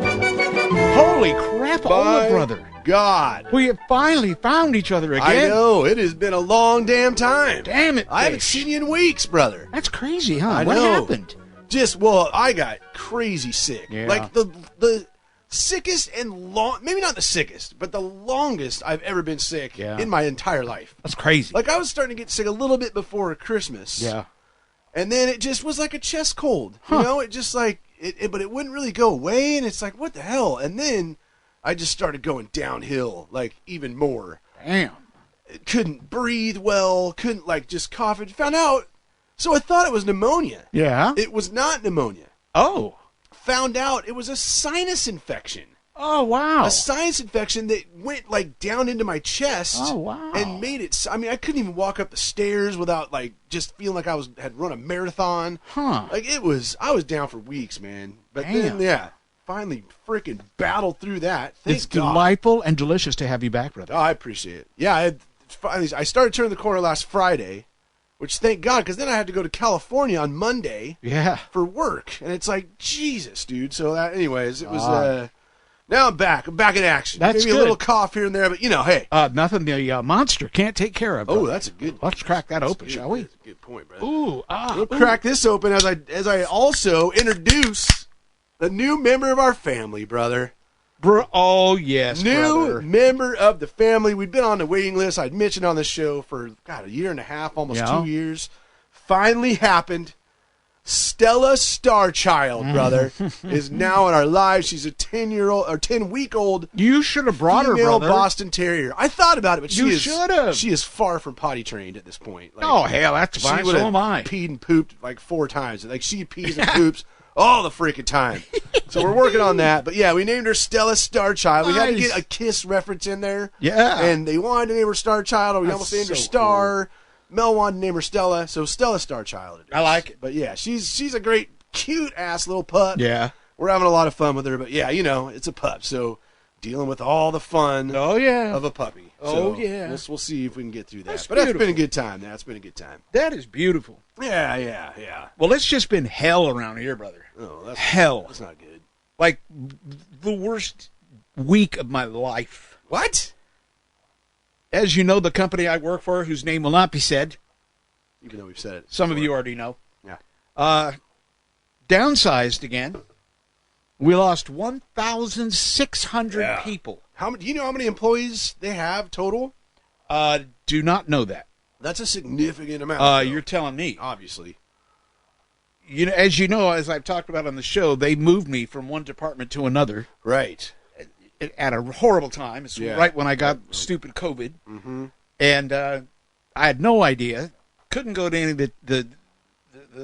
Holy crap, Ola, brother. God. We have finally found each other again. I know. It has been a long damn time. Damn it, I haven't Fish. seen you in weeks, brother. That's crazy, huh? I What know. happened? I got crazy sick. Yeah. Like the sickest and maybe not the sickest, but the longest I've ever been sick in my entire life. That's crazy. Like I was starting to get sick a little bit before Christmas. Yeah. And then it just was like a chest cold. You know, it just like but it wouldn't really go away, and it's like, what the hell? And then I just started going downhill, like even more. Damn. Couldn't breathe well, couldn't like just cough. And found out, so I thought it was pneumonia. Yeah. It was not pneumonia. Oh. Found out it was a sinus infection. Oh, wow. A sinus infection that went like down into my chest. Oh, wow. And made it. I mean, I couldn't even walk up the stairs without like just feeling like had run a marathon. Huh. Like I was down for weeks, man. But Damn. then, finally freaking battled through that. Thank It's God. delightful and delicious to have you back, brother. Oh, I appreciate it. Yeah, I started turning the corner last Friday, which thank God, because then I had to go to California on Monday Yeah. for work, and it's like Jesus, dude. So that, anyways, it was. Now I'm back. I'm back in action. That's Maybe good. a little cough here and there, but hey. Nothing the monster can't take care of. Oh, brother. that's a good. Let's crack that open, good. shall we? That's a good point, brother. Ooh, We'll crack this open as I also introduce the new member of our family, brother. Oh, yes, New brother. member of the family. We'd been on the waiting list. I'd mentioned on the show for, a year and a half, almost 2 years. Finally happened. Stella Starchild, brother, is now in our lives. She's a 10-week-old You should have brought her, female brother. Boston Terrier. I thought about it, but You should've. she is far from potty trained at this point. Like, Oh, hell, that's fine. she So would've am I. peed and pooped like 4 times. Like she pees and poops all the freaking time. So we're working on that. But yeah, we named her Stella Starchild. We had to Nice. get a Kiss reference in there. Yeah. And they wanted to name her Starchild, or we That's almost named her so Star. Mel wanted to name her Stella, so Stella Starchild it is. I like it. But yeah, she's a great, cute ass little pup. Yeah. We're having a lot of fun with her, but yeah, it's a pup, so dealing with all the fun Oh, yeah. of a puppy. Oh, So yeah. We'll see if we can get through that. That's But that's been a beautiful. good time. That's been a good time. That is beautiful. Yeah. Well, it's just been hell around here, brother. Oh, that's Hell. That's not good. Like, the worst week of my life. What? As you know, the company I work for, whose name will not be said, Even though we've said it. some of before. you already know, Yeah. downsized again. We lost 1,600 people. Do you know how many employees they have total? Do not know that. That's a significant amount. though, You're telling me. obviously. As you know, as I've talked about on the show, they moved me from one department to another Right. at a horrible time. It's Yeah. right when I got stupid COVID. Mm-hmm. And I had no idea. Couldn't go to any of the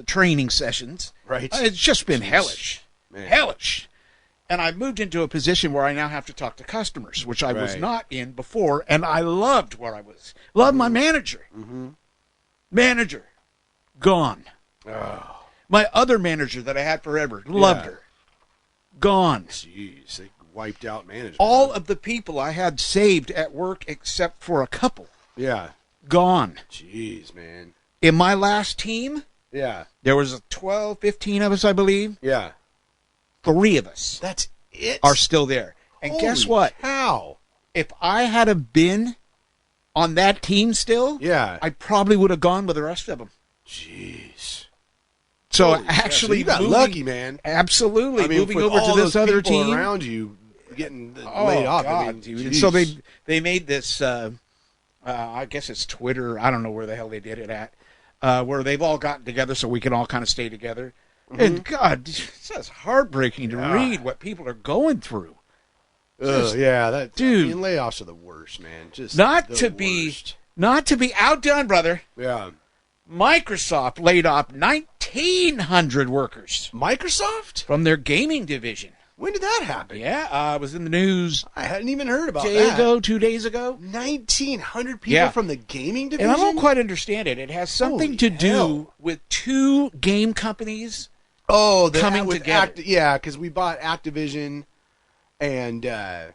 training sessions. Right. It's just been hellish. Man. Hellish. And I moved into a position where I now have to talk to customers, which I was Right. not in before, and I loved where I was. Loved my manager. Mm-hmm. Manager. Gone. Oh, My other manager that I had forever, loved Yeah. her. Gone. jeez. They wiped out management. All of the people I had saved at work except for a couple, Yeah. gone. Jeez, man. In my last team, Yeah. there was 12, 15 of us, I believe. Yeah. 3 of us That's it? are still there. And guess what? How? If I had have been on that team still, Yeah. I probably would have gone with the rest of them. Jeez. So Holy crap. actually, So you got moving- lucky, man. Absolutely, I mean, moving with over all to this those other people team. around you getting Oh, laid off. God, I mean, dude. And jeez. so they made this. I guess it's Twitter. I don't know where the hell they did it at. Where they've all gotten together so we can all kind of stay together. Mm-hmm. And God, it's just heartbreaking to read what people are going through. Yeah, that Dude. I mean, layoffs are the worst, man. Just Not the to be worst. outdone, brother. Yeah. Microsoft laid off 1,900 workers Microsoft? from their gaming division. When did that happen? Yeah, it was in the news I hadn't even heard about day that. ago, 2 days ago. 1,900 people Yeah. from the gaming And division? I don't quite understand it. It has something Holy to do hell. with 2 game companies. Oh, coming together. Yeah, because we bought Activision and Ah.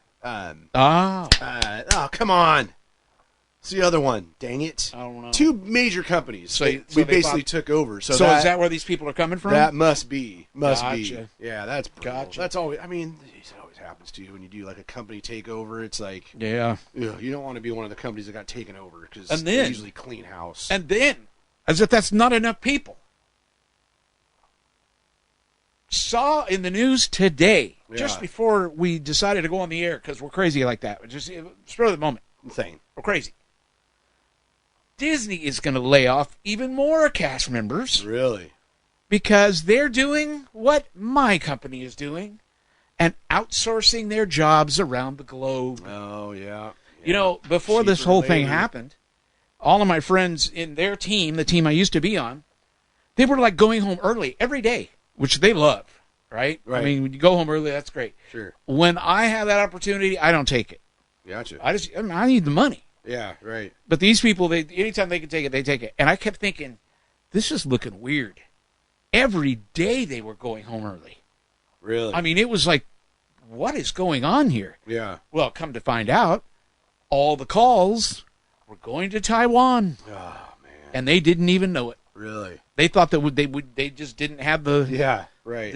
oh, come on. It's the other one. Dang it. I don't know. Two major companies. So we they basically took over. So is that where these people are coming from? That must be. Gotcha. Yeah, that's brutal. Gotcha. That's always. I mean, it always happens to you when you do like a company takeover. It's like, Yeah. you don't want to be one of the companies that got taken over because And they then- usually clean house. And then, as if that's not enough people, saw in the news today, just Yeah. before we decided to go on the air because we're crazy like that. Just spur of the moment. Insane. We're crazy. Disney is going to lay off even more cast members Really? because they're doing what my company is doing and outsourcing their jobs around the globe. Oh yeah. You know, before this Cheaper whole thing labor. happened, all of my friends in their team, the team I used to be on, they were like going home early every day, which they love, right? I Right. mean, when you go home early, that's great. Sure. When I have that opportunity, I don't take it. Gotcha. I need the money. Yeah. Right. But these people, anytime they can take it, they take it. And I kept thinking, this is looking weird. Every day they were going home early. Really. I mean, it was like, what is going on here? Yeah. Well, come to find out, all the calls were going to Taiwan, Oh man. and they didn't even know it. Really. They thought that they just didn't have Yeah. Right.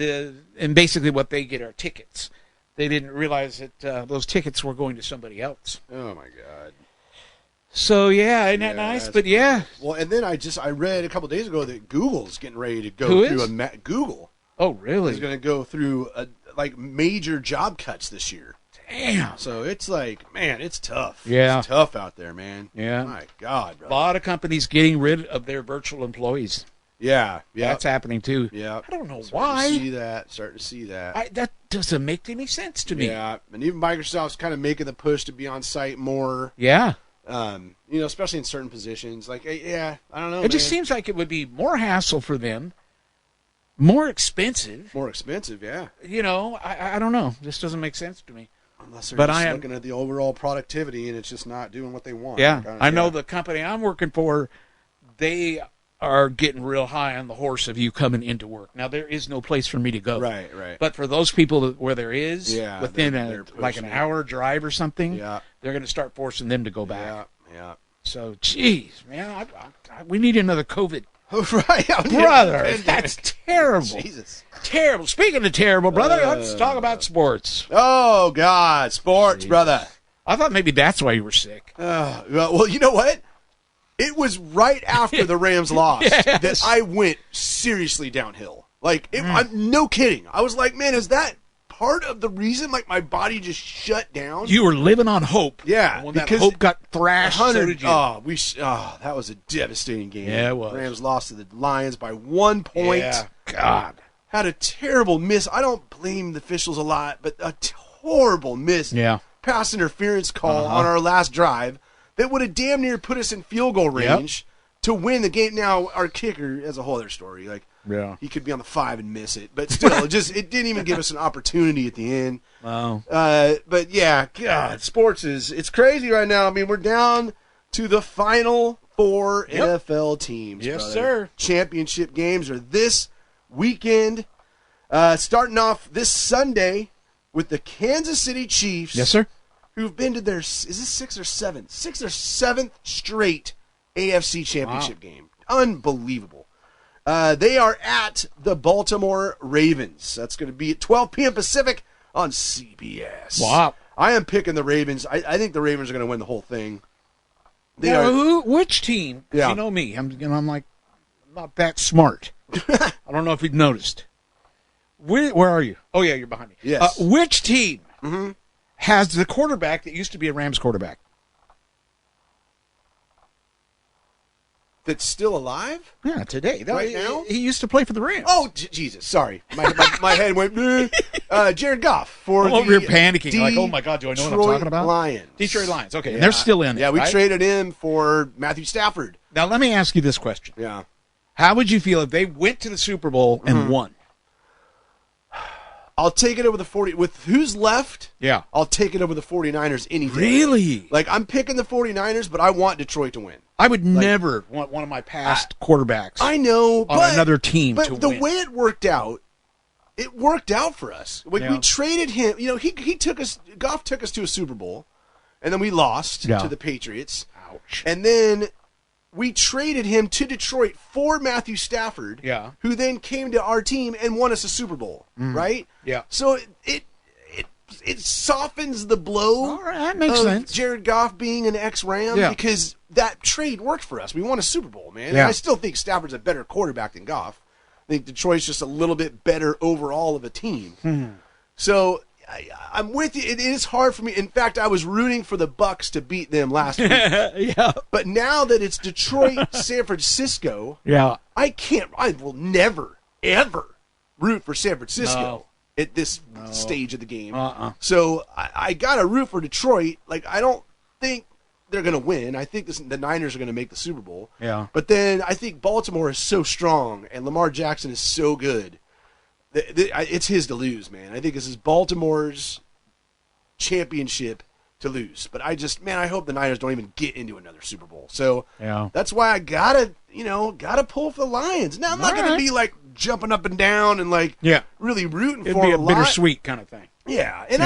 and basically what they get are tickets. They didn't realize that those tickets were going to somebody else. Oh my God. So yeah, isn't that Yeah, nice? that's But yeah, Well, and then I read a couple days ago that Google's getting ready to go Who through is? Google oh really? is going to go through like major job cuts this year. Damn. So it's like, man, it's tough. Yeah. It's tough out there, man. Yeah. My God, A bro. lot of companies getting rid of their virtual employees. Yeah. Yeah. That's happening too. Yeah. I don't know Starting to see why. that. Starting to see that. That doesn't make any sense to me. Yeah. And even Microsoft's kind of making the push to be on site more. Yeah. Especially in certain positions. Like, yeah, I don't know. It just man. seems like it would be more hassle for them, more expensive. more expensive. Yeah. You know, I don't know. This doesn't make sense to me. Unless they're But just I am- looking at the overall productivity and it's just not doing what they want. Yeah, Like, I know yeah. the company I'm working for, they are getting real high on the horse of you coming into work. Now, there is no place for me to go. Right, right. But for those people where there is, Yeah, within they're like an pushing it. hour drive or something, Yeah. they're going to start forcing them to go back. Yeah, So, geez, man, we need another COVID. yeah. Right. Brother, that's terrible. Jesus. Terrible. Speaking of terrible, brother, let's talk about sports. Oh, God. Sports, brother. I thought maybe that's why you were sick. Well, you know what? It was right after the Rams lost Yes. that I went seriously downhill. Like, I'm no kidding. I was like, man, is that part of the reason? Like, my body just shut down? You were living on hope. Yeah, And when that because hope got thrashed, so 100 did you. that was a devastating game. Yeah, it was. Rams lost to the Lions by 1 point. Yeah, God. Had a terrible miss. I don't blame the officials a lot, but a horrible miss. Yeah. Pass interference call on our last drive that would have damn near put us in field goal range to win the game. Now, our kicker, as a whole other story, like, Yeah. he could be on the 5 and miss it, but still, it didn't even give us an opportunity at the end. Wow. But yeah, God, sports it's crazy right now. I mean, we're down to the final 4 NFL teams. Yes, brother. sir. Championship games are this weekend. Starting off this Sunday with the Kansas City Chiefs. Yes, sir. Who've been to their, is this 6th or 7th straight AFC Championship game. Unbelievable. They are at the Baltimore Ravens. That's going to be at 12 p.m. Pacific on CBS. Wow. I am picking the Ravens. I think the Ravens are going to win the whole thing. They Now, are. which team? 'Cause Yeah. You know me. I'm like not that smart. I don't know if you've noticed. Where are you? Oh yeah, you're behind me. Yes. Which team has the quarterback that used to be a Rams quarterback? That's still alive? Yeah, today. Right now? He used to play for the Rams. Oh, Jesus. Sorry. My head went. Jared Goff for Oh, the you're panicking. Like, oh my God, do I know what I'm Detroit talking about? Lions. Detroit Lions. Okay, Yeah. and they're still in it. Yeah, we right? traded him for Matthew Stafford. Now let me ask you this question: Yeah. how would you feel if they went to the Super Bowl and won? I'll take it over the 40. With who's left, Yeah. I'll take it over the 49ers any day. Really? Like, I'm picking the 49ers, but I want Detroit to win. I would never want one of my past quarterbacks. I know, but another team but to the win. way it worked out for us. Like, Yeah. we traded him. You know, he took us. Goff took us to a Super Bowl, and then we lost Yeah. to the Patriots. Ouch. And then we traded him to Detroit for Matthew Stafford, Yeah. who then came to our team and won us a Super Bowl, right? Yeah. So it softens the blow All right, that makes of sense. Jared Goff being an ex-Ram Yeah. because that trade worked for us. We won a Super Bowl, man. Yeah. And I still think Stafford's a better quarterback than Goff. I think Detroit's just a little bit better overall of a team. So I'm with you. It is hard for me. In fact, I was rooting for the Bucks to beat them last week. Yeah. But now that it's Detroit, San Francisco, Yeah. I will never, ever root for San Francisco No. at this stage of the game. So I got to root for Detroit. Like, I don't think they're going to win. I think the Niners are going to make the Super Bowl. Yeah. But then I think Baltimore is so strong and Lamar Jackson is so good. It's his to lose, man. I think this is Baltimore's championship to lose. But I hope the Niners don't even get into another Super Bowl. So Yeah. that's why I gotta pull for the Lions. Now I'm not All gonna right. be like jumping up and down and like Yeah. really rooting It'd for be a them lot. bittersweet kind of thing. Yeah, and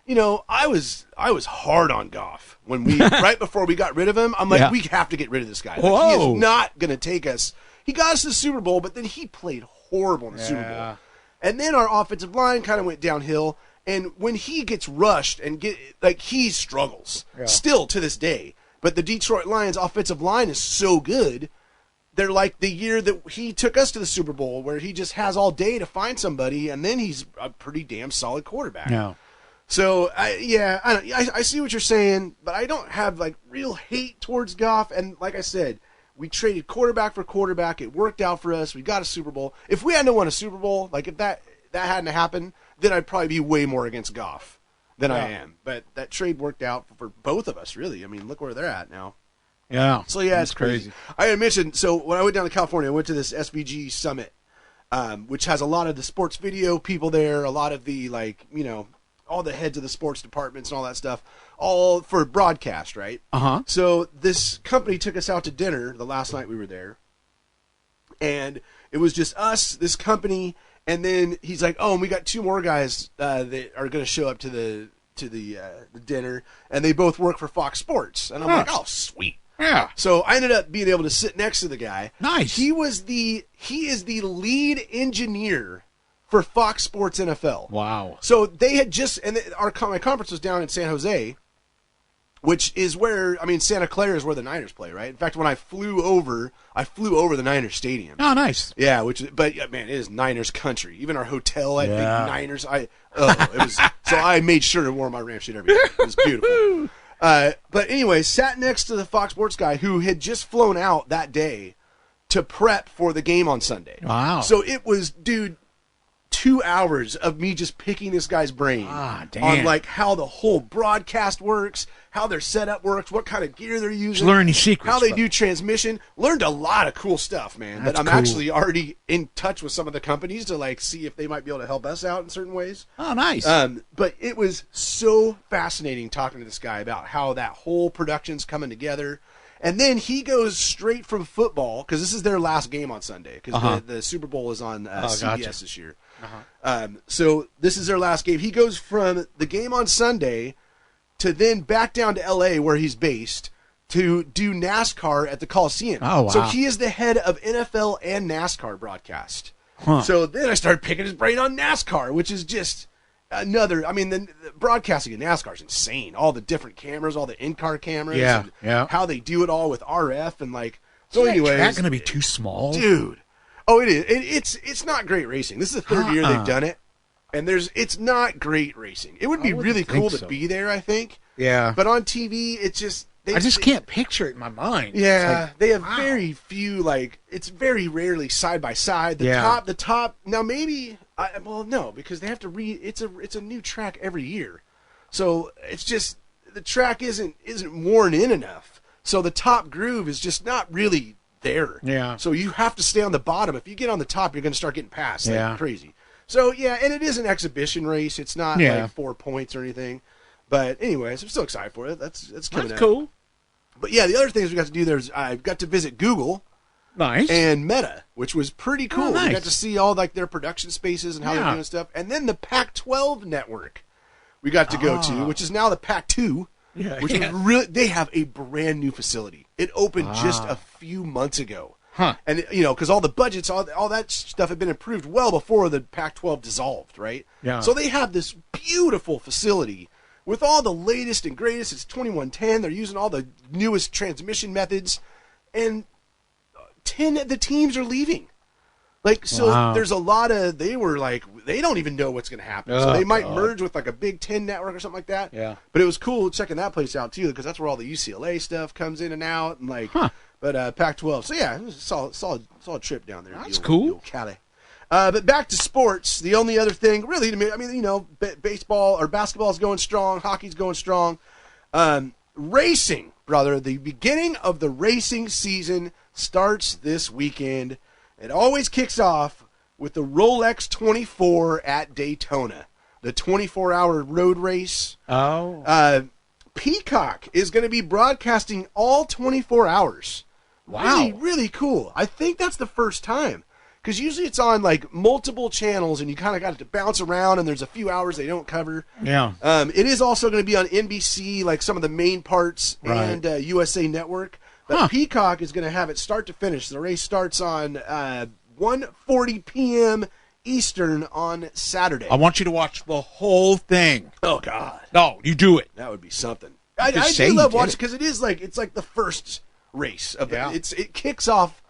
Yeah. I was hard on Goff when we right before we got rid of him. I'm like, Yeah. we have to get rid of this guy. Like, he Whoa. is not gonna take us. He got us to the Super Bowl, but then he played horrible in the Super Bowl. Yeah. And then our offensive line kind of went downhill. And when he gets rushed and he struggles still to this day. But the Detroit Lions offensive line is so good. They're like the year that he took us to the Super Bowl, where he just has all day to find somebody, and then he's a pretty damn solid quarterback. Yeah. So I see what you're saying, but I don't have like real hate towards Goff. And like I said, we traded quarterback for quarterback. It worked out for us. We got a Super Bowl. If we hadn't won a Super Bowl, like if that hadn't happened, then I'd probably be way more against Goff than I am. But that trade worked out for both of us, really. I mean, look where they're at now. Yeah. So yeah, it's crazy. I had mentioned, so when I went down to California, I went to this SVG summit, which has a lot of the sports video people there, a lot of the all the heads of the sports departments and all that stuff, all for broadcast, right? Uh-huh. So this company took us out to dinner the last night we were there, and it was just us, this company, and then he's like, "Oh, and we got two more guys that are going to show up to the dinner, and they both work for Fox Sports." And I'm like, "Oh, sweet." Yeah. So I ended up being able to sit next to the guy. Nice. He is the lead engineer for Fox Sports NFL. Wow. So they had just, and my conference was down in San Jose, which is where, Santa Clara is where the Niners play, right? In fact, when I flew over the Niners stadium. Oh, nice. Yeah, but man, it is Niners country. Even our hotel had big Niners. So I made sure to wear my Ram shit every day. It was beautiful. But anyway, sat next to the Fox Sports guy who had just flown out that day to prep for the game on Sunday. Wow. So it was, dude, 2 hours of me just picking this guy's brain damn. on like how the whole broadcast works, how their setup works, what kind of gear they're using, learn any secrets, how they do transmission. Learned a lot of cool stuff, man. That's that I'm cool. actually already in touch with some of the companies to like see if they might be able to help us out in certain ways. Oh, nice. But it was so fascinating talking to this guy about how that whole production's coming together. And then he goes straight from football, because this is their last game on Sunday, because the Super Bowl is on CBS gotcha. this year. So this is their last game. He goes from the game on Sunday to then back down to L.A., where he's based, to do NASCAR at the Coliseum. Oh, wow. So he is the head of NFL and NASCAR broadcast. Huh. So then I started picking his brain on NASCAR, which is just another, the broadcasting in NASCAR is insane. All the different cameras, all the in-car cameras, Yeah, and yeah. how they do it all with RF and like. So, Is that anyways, track going to be too small? dude. Oh, it is. It's not great racing. This is the third year they've done it, and it's not great racing. It would be wouldn't really cool think to so. be there, I think. Yeah. But on TV, it's just. I just can't picture it in my mind. Yeah, It's like, they have wow. very few, it's very rarely side by side. The Yeah. top. Now maybe, no, because they have to it's a new track every year, so it's just the track isn't worn in enough. So the top groove is just not really there. Yeah. So you have to stay on the bottom. If you get on the top, you're going to start getting passed like Yeah. crazy. So yeah, and it is an exhibition race. It's not Yeah. like 4 points or anything. But anyways, I'm still excited for it. That's coming That's out. cool. But yeah, the other things we got to do there is I got to visit Google Nice. and Meta, which was pretty cool. nice. We got to see all like their production spaces and how they're Yeah. doing stuff. And then the Pac-12 network we got to go to, which is now the Pac-2. Yeah, which yeah. was really, they have a brand new facility. It opened just a few months ago. Huh. And, because all the budgets, all that stuff had been approved well before the Pac-12 dissolved, right? Yeah. So they have this beautiful facility with all the latest and greatest. It's 2110. They're using all the newest transmission methods. And 10 of the teams are leaving. Wow. There's a lot of, they were like, they don't even know what's going to happen. So they might merge with like a Big Ten network or something like that. Yeah. But it was cool checking that place out too, because that's where all the UCLA stuff comes in and out. And but Pac-12. So yeah, it was a solid trip down there. That's cool. The old Cali. But back to sports. The only other thing, really, I mean, baseball or basketball is going strong. Hockey's going strong. Racing, brother. The beginning of the racing season starts this weekend. It always kicks off with the Rolex 24 at Daytona, the 24-hour road race. Oh. Peacock is going to be broadcasting all 24 hours. Wow. Really, really cool. I think that's the first time. Because usually it's on like multiple channels and you kind of got to bounce around and there's a few hours they don't cover. Yeah. It is also going to be on NBC, like some of the main parts, Right. and USA Network. But Peacock is going to have it start to finish. The race starts on 1:40 p.m. Eastern on Saturday. I want you to watch the whole thing. Oh, God. No, you do it. That would be something. I Just say do you love did watching it. because it's like the first race of the, Yeah. it kicks off,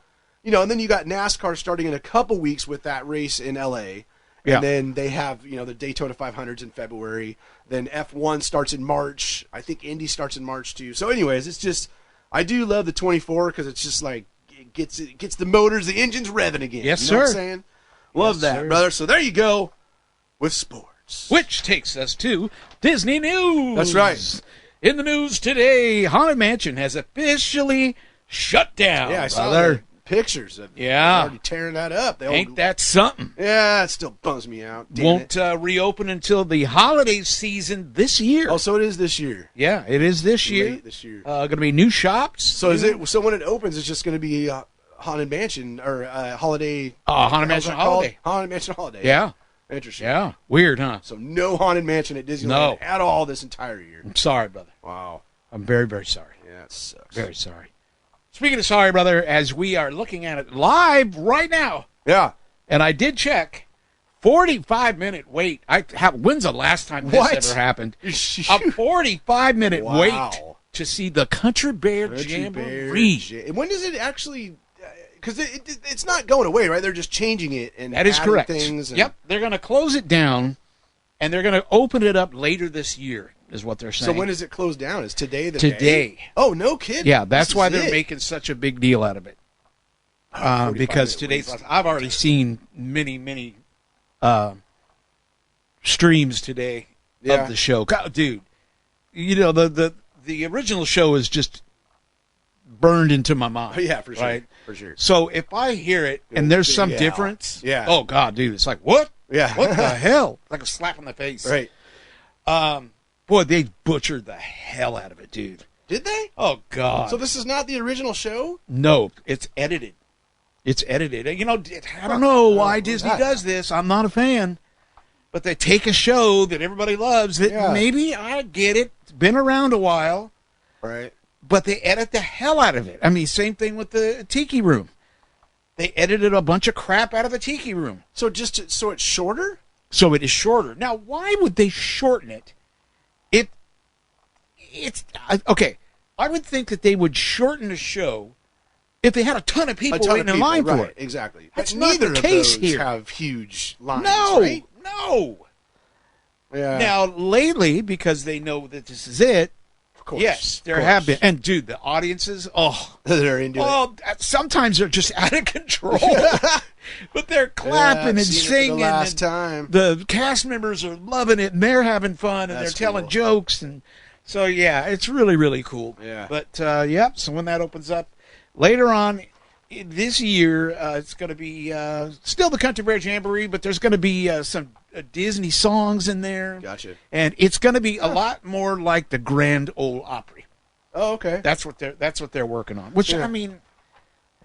and then you got NASCAR starting in a couple weeks with that race in LA. Yeah. And then they have, the Daytona 500s in February. Then F1 starts in March. I think Indy starts in March too. So anyways, it's just, I do love the 24 because it's just like, it gets the motors, the engine's revving again. Yes, you know what I'm sir. saying? Love Yes, that, sir. brother. So there you go with sports. Which takes us to Disney news. That's right. In the news today, Haunted Mansion has officially shut down. Yeah, I saw brother. the pictures of Yeah. already tearing that up. They Ain't that something? Yeah, it still bums me out. Damn Won't it. reopen until the holiday season this year. Oh, so it is this year. Yeah, it is this year. Late this year. Going to be new shops. So is it? So when it opens, it's just going to be Haunted Mansion or Holiday. Haunted how's Mansion that called? Holiday. Haunted Mansion Holiday. Yeah, Interesting. yeah. Weird, huh? So no Haunted Mansion at Disneyland No. at all this entire year. I'm sorry, brother. Wow. I'm very, very sorry. Yeah, it sucks. Very sorry. Speaking of sorry, brother, as we are looking at it live right now, Yeah. and I did check, 45-minute wait. When's the last time this What? ever happened? A Shoot. 45-minute Wow. wait to see the Country Bear Country Bear Jamboree. When does it actually? Because it's not going away, right? They're just changing it and That is adding correct. Things and, Yep, they're going to close it down, and they're going to open it up later this year, is what they're saying. So when does it close down? Is today the Today. day? Oh, no kidding. Yeah, that's This why is they're it. making such a big deal out of it. 45 Because minute today's, wait. I've already seen many streams today Yeah. of the show. God, dude, the original show is just burned into my mind. Oh, yeah, for sure. Right? For sure. So if I hear it and there's some Yeah. difference, Yeah. oh God, dude, it's like what? Yeah. What the hell? Like a slap in the face. Right. Boy, they butchered the hell out of it, dude. Did they? Oh God. So this is not the original show? No, it's edited. It's edited. I don't know why Disney that. does this. I'm not a fan. But they take a show that everybody loves that Yeah. maybe I get it. It's been around a while. Right. But they edit the hell out of it. I mean, same thing with the Tiki Room. They edited a bunch of crap out of the Tiki Room. So so it's shorter? So it is shorter. Now, why would they shorten it? Okay. I would think that they would shorten the show if they had a ton of people waiting in line for right, it. Exactly. That's But not neither the of case those here. have huge lines, No, right? no. Yeah. Now, lately, because they know that this is it, of course. yes, there of course. have been. And, dude, the audiences, They're into it. sometimes they're just out of control. But they're clapping and seen it for singing. the last and time. the cast members are loving it, and they're having fun, and That's they're telling cool. jokes. And so, yeah, it's really, really cool. Yeah. But, so when that opens up later on this year, it's going to be still the Country Bear Jamboree, but there's going to be some Disney songs in there. Gotcha. And it's going to be a lot more like the Grand Ole Opry. Oh, okay. That's what they're working on. Which, Yeah. I mean,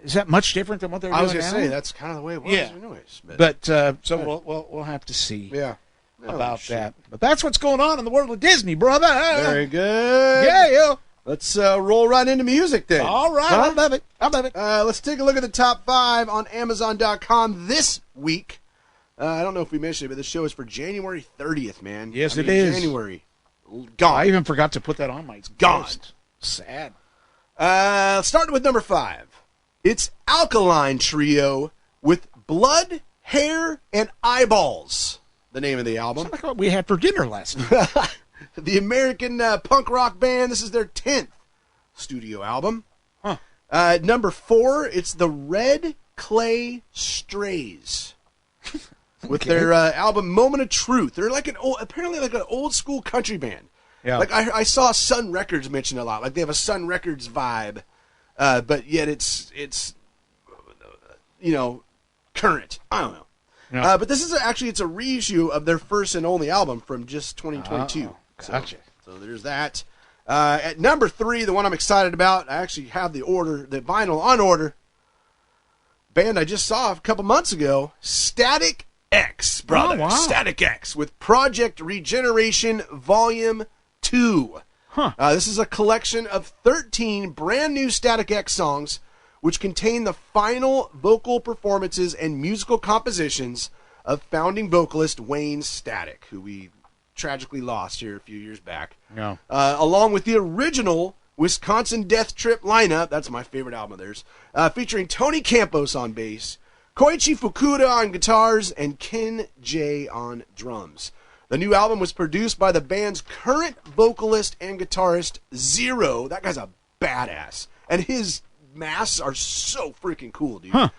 is that much different than what they're I was doing going now? to say, that's kind of the way it was Yeah. anyways. But so we'll have to see. yeah. about that. But that's what's going on in the world of Disney, brother. Very good. Yeah. Let's roll right into music then. All right. Huh? I love it. Let's take a look at the top 5 on Amazon.com this week. I don't know if we mentioned it, but the show is for January 30th, man. Yes, it is. January. I Gone. even forgot to put that on my Gone. list. Sad. Starting with number 5. It's Alkaline Trio with Blood, Hair, and Eyeballs. The name of the album. Sounds like what we had for dinner last night. The American punk rock band. This is their 10th studio album. Huh. Number 4, it's the Red Clay Strays with their album Moment of Truth. They're like apparently like an old school country band. Yeah. Like I saw Sun Records mentioned a lot. Like they have a Sun Records vibe, but yet it's current. I don't know. Yeah. But this is it's a reissue of their first and only album from just 2022. Oh, gotcha. So there's that. At number 3, the one I'm excited about, I actually have the vinyl on order. Band I just saw a couple months ago, Static X, brother. Oh, wow. Static X with Project Regeneration Volume 2. Huh. This is a collection of 13 brand new Static X songs, which contain the final vocal performances and musical compositions of founding vocalist Wayne Static, who we tragically lost here a few years back. Yeah. Along with the original Wisconsin Death Trip lineup, that's my favorite album of theirs, featuring Tony Campos on bass, Koichi Fukuda on guitars, and Ken J on drums. The new album was produced by the band's current vocalist and guitarist, Zero. That guy's a badass. And his masks are so freaking cool, dude. Huh.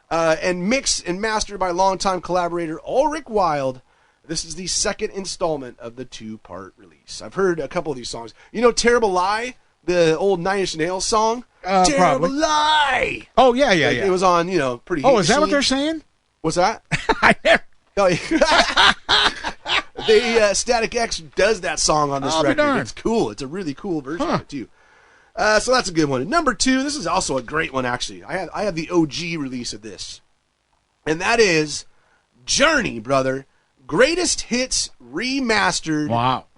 And mixed and mastered by longtime collaborator Ulrich Wild. This is the second installment of the 2-part release. I've heard a couple of these songs. You know Terrible Lie? The old Nine Inch Nails song? Terrible Probably. Lie! Oh, yeah. It was on, pretty Oh, hit is that what scene. they're saying? What's that? I never. Oh, yeah. Static X does that song on this I'll be record. darned. It's cool. It's a really cool version of it, too. So that's a good one. And number 2, this is also a great one, actually. I have the OG release of this. And that is Journey, brother. Greatest Hits Remastered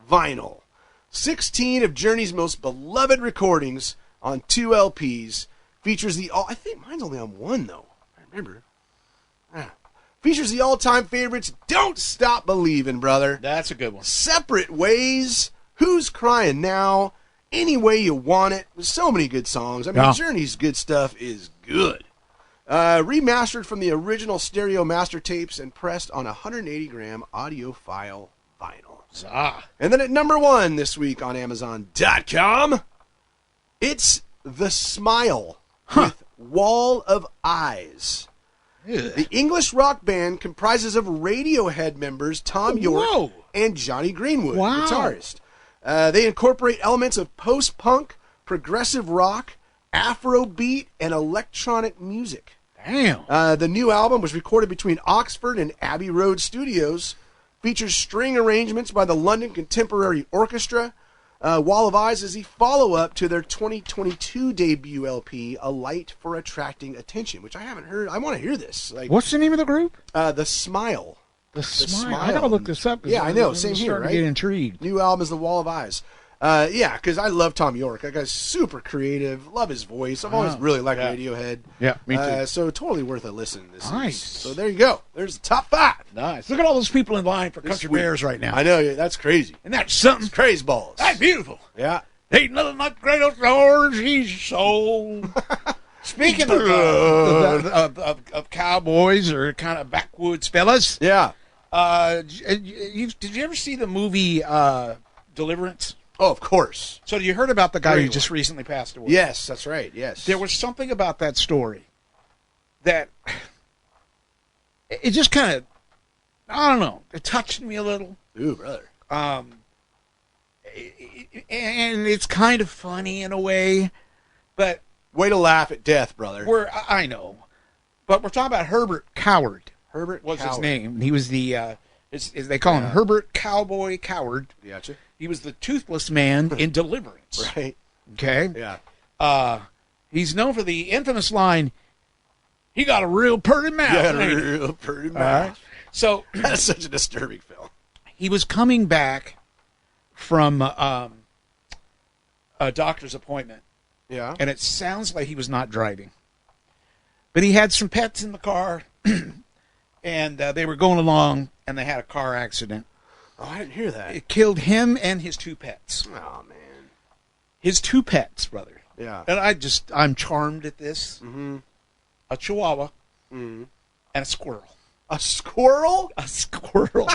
Vinyl. 16 of Journey's most beloved recordings on 2 LPs. Features I think mine's only on 1, though. I remember. Features the all-time favorites, Don't Stop Believin', brother. That's a good one. Separate Ways, Who's Crying Now, Any Way You Want It. There's so many good songs. I mean, Yeah. Journey's good stuff is good. Remastered from the original stereo master tapes and pressed on a 180-gram audiophile vinyl. And then at number 1 this week on Amazon.com, it's The Smile with Wall of Eyes. The English rock band comprises of Radiohead members Tom York and Johnny Greenwood, guitarist. They incorporate elements of post-punk, progressive rock, Afrobeat, and electronic music. Damn. The new album was recorded between Oxford and Abbey Road Studios. Features string arrangements by the London Contemporary Orchestra. Wall of Eyes is the follow-up to their 2022 debut LP, A Light for Attracting Attention, which I haven't heard. I want to hear this. What's the name of the group? The Smile. The Smile. I gotta look this up. Yeah, I know. Same here, starting right? to get intrigued. New album is The Wall of Eyes. Because I love Tom York. That guy's super creative. Love his voice. I've always really liked Radiohead. Yeah, me too. So totally worth a listen. Nice. So there you go. There's the top 5. Nice. Look at all those people in line for Country Bears right now. I know. That's crazy. And that's something. Crazy balls. That's beautiful. Yeah. Ain't nothing like great orange he's sold. Speaking of cowboys or kind of backwoods fellas, Yeah. did you ever see the movie Deliverance? Oh, of course. So you heard about the guy Great who one. just recently passed away? Yes, that's right. Yes. There was something about that story that it just kind of, I don't know, it touched me a little. Ooh, brother. And it's kind of funny in a way, but Way to laugh at death, brother. I know, but we're talking about Herbert Coward. Herbert was Coward. his name. He was the they call him Herbert Cowboy Coward. Gotcha. He was the toothless man in Deliverance. Right. Okay. Yeah. He's known for the infamous line, "He got a real pretty mouth." Yeah, ain't he? real pretty All right. mouth. So That's such a disturbing film. he was coming back from a doctor's appointment, Yeah. and it sounds like he was not driving. But he had some pets in the car, and they were going along, and they had a car accident. Oh, I didn't hear that. It killed him and his 2 pets. Oh, man. His 2 pets, brother. Yeah. And I'm charmed at this. Mm-hmm. A chihuahua Mm-hmm. and a squirrel. A squirrel? A squirrel.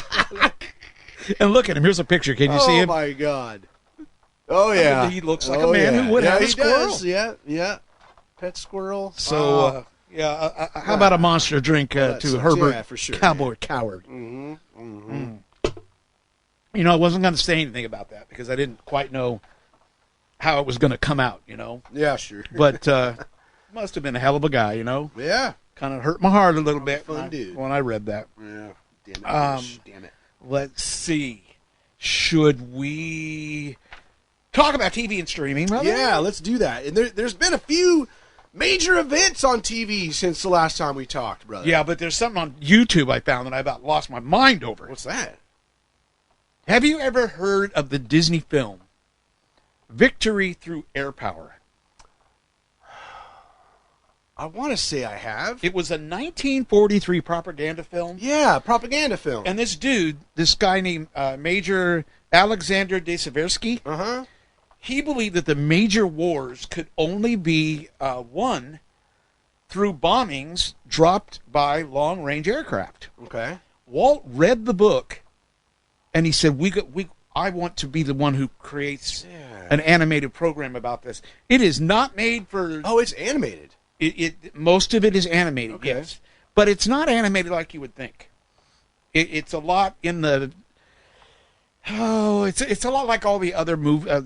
And look at him. Here's a picture. Can you see him? Oh, my God. Oh, yeah. He looks like a man who would have a squirrel. Does. Yeah, yeah. Pet squirrel. So, how about a monster drink to Herbert yeah, for sure, Cowboy Coward? Mm-hmm. Mm-hmm. Mm. You know, I wasn't going to say anything about that because I didn't quite know how it was going to come out, you know. Yeah, sure. But must have been a hell of a guy, you know. Yeah. Kind of hurt my heart a little bit Fun dude. when I read that. Yeah. Damn it. Damn it. Let's see. Should we talk about TV and streaming, brother? Yeah, let's do that. And there's been a few major events on TV since the last time we talked, brother. Yeah, but there's something on YouTube I found that I about lost my mind over. What's that? Have you ever heard of the Disney film Victory Through Air Power? I want to say I have. It was a 1943 propaganda film. Yeah, propaganda film. And this dude, this guy named Major Alexander de Seversky, Uh-huh. he believed that the major wars could only be won through bombings dropped by long-range aircraft. Okay. Walt read the book, and he said, I want to be the one who creates an animated program about this. It is not made for... Oh, it's animated. Most of it is animated, Okay. yes. But it's not animated like you would think. It's a lot in the... Oh, it's a lot like all the other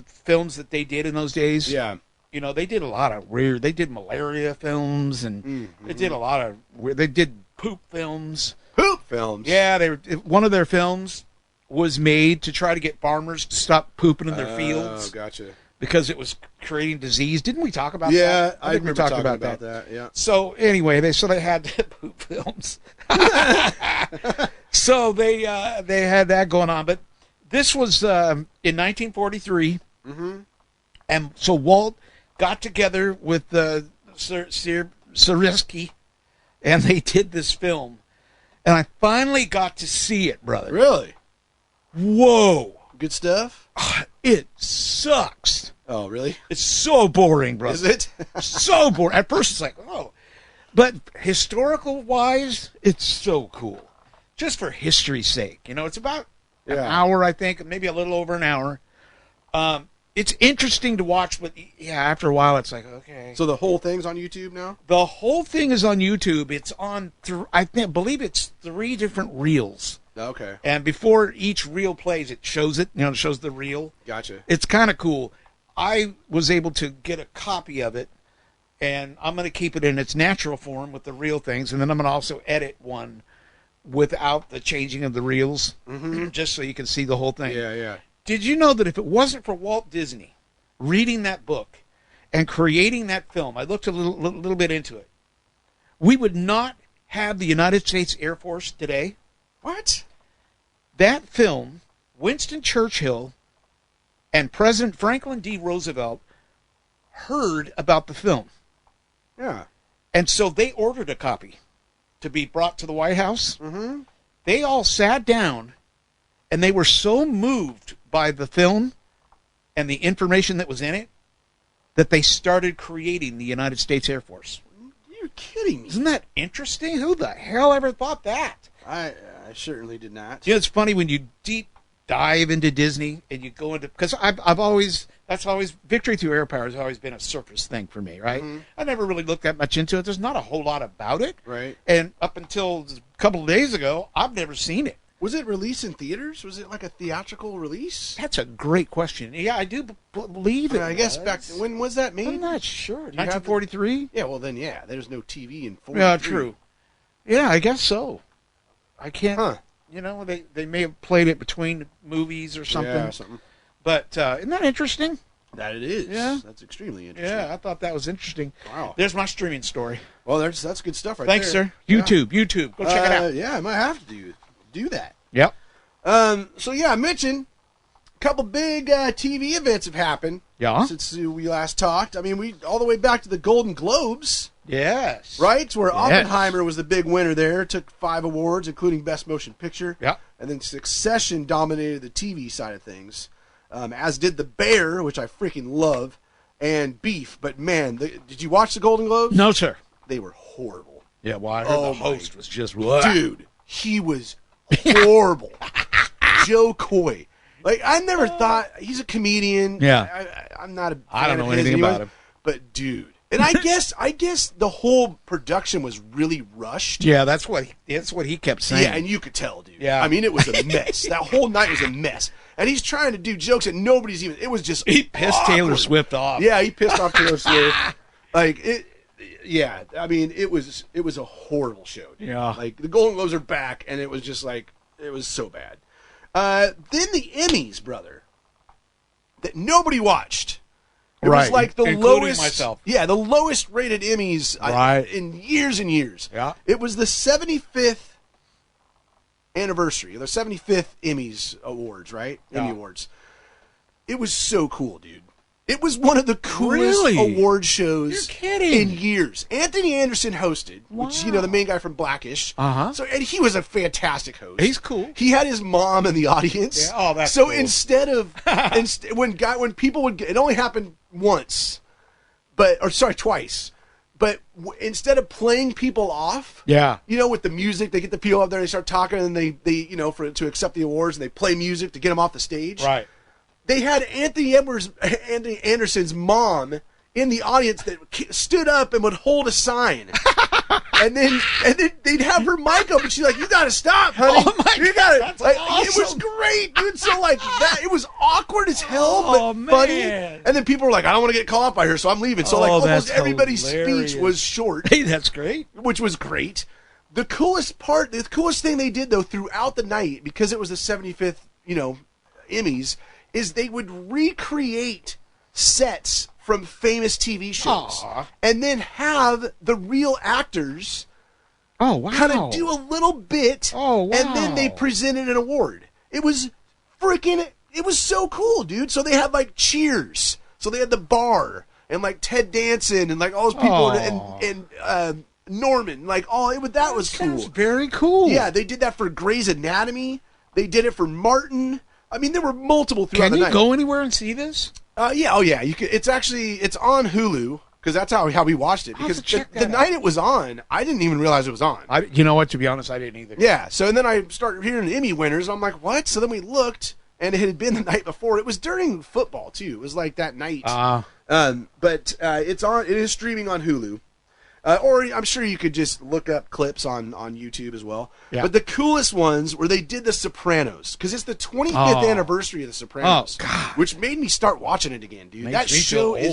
films that they did in those days. Yeah. You know, they did a lot of weird... They did malaria films, and they did a lot of... They did poop films. Poop films. Yeah, one of their films was made to try to get farmers to stop pooping in their fields. Oh, gotcha. Because it was creating disease. Didn't we talk about Yeah, that? I think we remember talked talking about that. Yeah. So anyway, they had poop films. So they had that going on. But this was in 1943. Mm-hmm. And so Walt got together with Seversky, and they did this film. And I finally got to see it, brother. Really? Whoa. Good stuff? It sucks. Oh, really? It's so boring, brother. Is it? So boring. At first it's like, oh. But historical-wise, it's so cool. Just for history's sake. You know, it's about an hour, I think, maybe a little over an hour. It's interesting to watch, but yeah, after a while it's like, okay. So the whole thing's on YouTube now? The whole thing is on YouTube. It's on, I believe it's 3 different reels. Okay. And before each reel plays, it shows it. You know, it shows the reel. Gotcha. It's kind of cool. I was able to get a copy of it, and I'm going to keep it in its natural form with the real things, and then I'm going to also edit one without the changing of the reels, just so you can see the whole thing. Yeah, yeah. Did you know that if it wasn't for Walt Disney reading that book and creating that film, I looked a little bit into it, we would not have the United States Air Force today? What? That film, Winston Churchill and President Franklin D. Roosevelt heard about the film. Yeah. And so they ordered a copy to be brought to the White House. Mm-hmm. They all sat down, and they were so moved by the film and the information that was in it that they started creating the United States Air Force. You're kidding me. Isn't that interesting? Who the hell ever thought that? I certainly did not. You know, it's funny when you deep dive into Disney and you go into, because that's always Victory Through Air Power has always been a surface thing for me, right? Mm-hmm. I never really looked that much into it. There's not a whole lot about it, Right. And up until a couple of days ago, I've never seen it. Was it released in theaters? Was it like a theatrical release? That's a great question. Yeah, I do believe it. I guess was. back when was that made? I'm not sure. Do you have 1943. Yeah, well then, yeah. There's no TV in 43. Yeah, true. Yeah, I guess so. I can't. Huh. You know, they may have played it between movies or something. Yeah, something. But isn't that interesting? That it is. Yeah. That's extremely interesting. Yeah, I thought that was interesting. Wow. There's my streaming story. Well, that's good stuff right Thanks, there. sir. YouTube. Go check it out. Yeah, I might have to do that. Yep. So yeah, I mentioned a couple big TV events have happened. Yeah. Since we last talked. I mean, we all the way back to the Golden Globes. Yes. Right? Where Oppenheimer was the big winner there. Took 5 awards, including Best Motion Picture. Yeah. And then Succession dominated the TV side of things. As did The Bear, which I freaking love, and Beef. But man, did you watch the Golden Globes? No, sir. They were horrible. Yeah, well, I heard the host was just... Blah. Dude, he was horrible. Joe Coy. Like, I never thought... He's a comedian. Yeah. I'm not a... I don't know anything about him. But, dude... And I guess the whole production was really rushed. Yeah, that's what he kept saying. Yeah, and you could tell, dude. Yeah. I mean, it was a mess. That whole night was a mess. And he's trying to do jokes and nobody's even... It was just He pissed awkward. Taylor Swift off. Yeah, he pissed off Taylor Swift. Like, it... Yeah, I mean, it was a horrible show. Dude. Yeah. Like, the Golden Globes are back, and it was just like... It was so bad. Then the Emmys, brother, that nobody watched. It was like the including lowest, myself. Yeah, the lowest rated Emmys in years and years. Yeah. It was the 75th anniversary, the 75th Emmys awards, right? Yeah. Emmy Awards. It was so cool, dude. It was one of the coolest Really? award shows You're kidding. in years. Anthony Anderson hosted, which, you know, the main guy from Blackish. Uh-huh. So, and he was a fantastic host. He's cool. He had his mom in the audience. Yeah, oh, that's so cool. instead of when people would get, it only happened once, twice. But instead of playing people off, Yeah. you know, with the music, they get the people up there, they start talking, and they you know, to accept the awards, and they play music to get them off the stage. Right. They had Anthony Anderson's mom in the audience that stood up and would hold a sign. and then they'd have her mic up, and she's like, "You gotta stop, honey. Oh my you gotta." God, that's like, awesome. It was great, dude. So like that, it was awkward as hell, Oh, but funny. man. And then people were like, "I don't want to get caught up by her, so I'm leaving." So like Oh, almost that's everybody's hilarious. speech was short, Hey, that's great. which was great. The coolest thing they did though throughout the night, because it was the 75th, you know, Emmys, is they would recreate sets from famous TV shows. Aw. And then have the real actors Oh, wow. kind of do a little bit. Oh, wow. And then they presented an award. It was so cool, dude. So they had like Cheers. So they had the bar and like Ted Danson and like all those people Aw. and Norman, like that was cool. Sounds very cool. Yeah, they did that for Grey's Anatomy. They did it for Martin. I mean, there were multiple throughout Can the you night. go anywhere and see this? Yeah, oh yeah. You can. It's on Hulu because that's how we watched it. I'll have Because to check the that night it was on, I didn't even realize it was on. You know what? To be honest, I didn't either. Yeah. So and then I started hearing Emmy winners. And I'm like, what? So then we looked, and it had been the night before. It was during football too. It was like that night. But it's on. It is streaming on Hulu. Or I'm sure you could just look up clips on YouTube as well. Yeah. But the coolest ones were they did The Sopranos, because it's the 25th anniversary of The Sopranos, which made me start watching it again, dude. Makes That me show feel is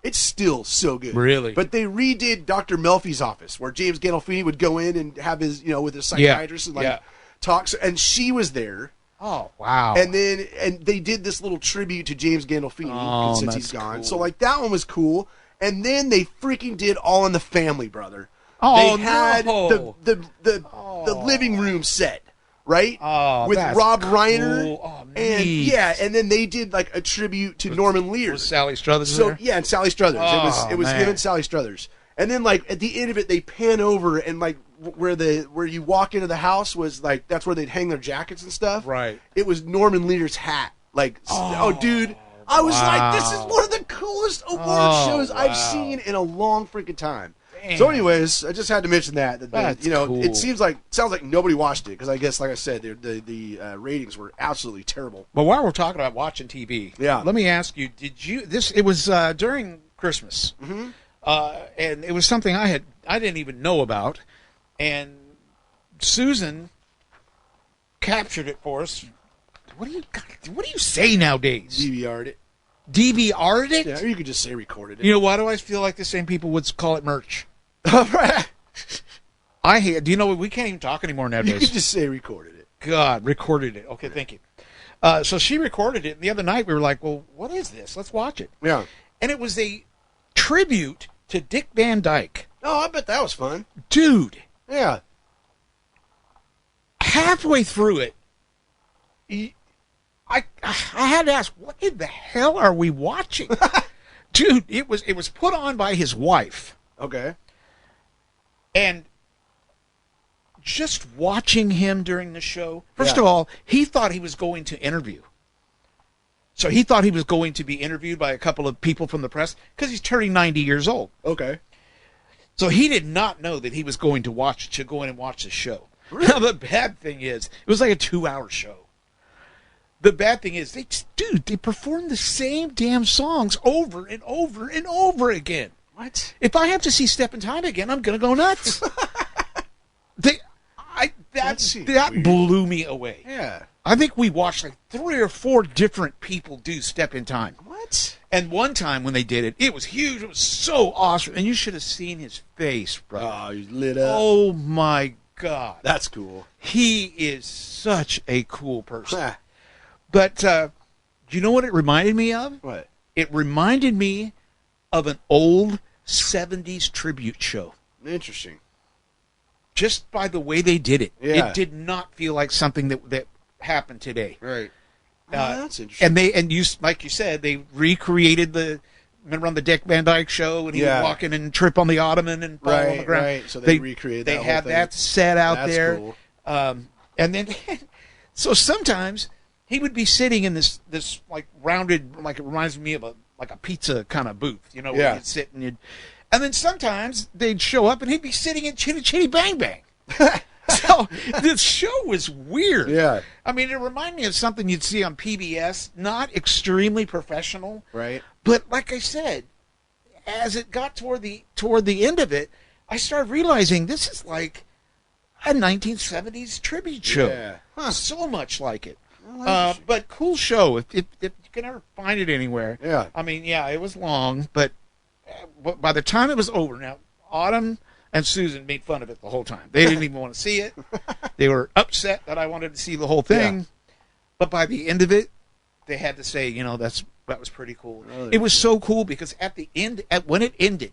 it's still so good. Really? But they redid Dr. Melfi's office, where James Gandolfini would go in and have his, you know, with his psychiatrist and talks, and she was there. Oh, wow. And they did this little tribute to James Gandolfini since he's gone. cool. So like that one was cool. And then they freaking did All in the Family, brother. Oh, they had no. the living room set, right? Oh, with that's Rob Reiner. cool. Oh, and neat. and then they did like a tribute to Norman Lear. Was Sally Struthers So there? yeah, and Sally Struthers. Oh, it was man. him and Sally Struthers. And then like at the end of it, they pan over and like where you walk into the house was like that's where they'd hang their jackets and stuff. Right. It was Norman Lear's hat. Like dude. I was like, this is one of the coolest award shows I've seen in a long freaking time. Damn. So, anyways, I just had to mention that That's you know, cool. it sounds like nobody watched it because I guess, like I said, the ratings were absolutely terrible. But while we're talking about watching TV, Yeah. let me ask you: it was during Christmas, and it was something I didn't even know about, and Susan captured it for us. What do you say nowadays? DVR'd it. DVR'd it? Yeah, or you could just say recorded it. You know, why do I feel like the same people would call it merch? I hate. Do you know what? We can't even talk anymore You nowadays. could just say recorded it. God, recorded it. Okay, thank you. So she recorded it, and the other night we were like, well, what is this? Let's watch it. Yeah. And it was a tribute to Dick Van Dyke. Oh, I bet that was fun. Dude, Yeah. halfway through it, I had to ask, what in the hell are we watching? Dude, it was put on by his wife. Okay. And just watching him during the show, first of all, he thought he was going to interview. So he thought he was going to be interviewed by a couple of people from the press because he's turning 90 years old. Okay. So he did not know that he was going to go in and watch the show. Really? Now, the bad thing is, it was like a 2-hour show. The bad thing is, they perform the same damn songs over and over and over again. What? If I have to see Step in Time again, I'm going to go nuts. That blew me away. Yeah. I think we watched like 3 or 4 different people do Step in Time. What? And one time when they did it, it was huge. It was so awesome. And you should have seen his face, bro. Oh, he's lit up. Oh, my God. That's cool. He is such a cool person. But you know what it reminded me of? What? It reminded me of an old 70s tribute show. Interesting. Just by the way they did it. Yeah. It did not feel like something that happened today. Right. That's interesting. And you, like you said, they recreated remember on the Dick Van Dyke Show when he would walk in and trip on the ottoman and fall on the ground. Right. So they recreated that. They whole had thing. that set out That's there. Cool. And then, so sometimes he would be sitting in this like rounded, like it reminds me of a pizza kind of booth, where you'd sit and then sometimes they'd show up and he'd be sitting in Chitty Chitty Bang Bang. So this show was weird. Yeah. I mean, it reminded me of something you'd see on PBS, not extremely professional. Right. But like I said, as it got toward the end of it, I started realizing this is like a 1970s tribute show. Yeah. Huh. So much like it. But cool show if you can ever find it anywhere. Yeah. I mean, it was long, but by the time it was over, now Autumn and Susan made fun of it the whole time. They didn't even want to see it. They were upset that I wanted to see the whole thing. Yeah. But by the end of it, they had to say, that was pretty cool. Really? It was so cool because at the end, when it ended,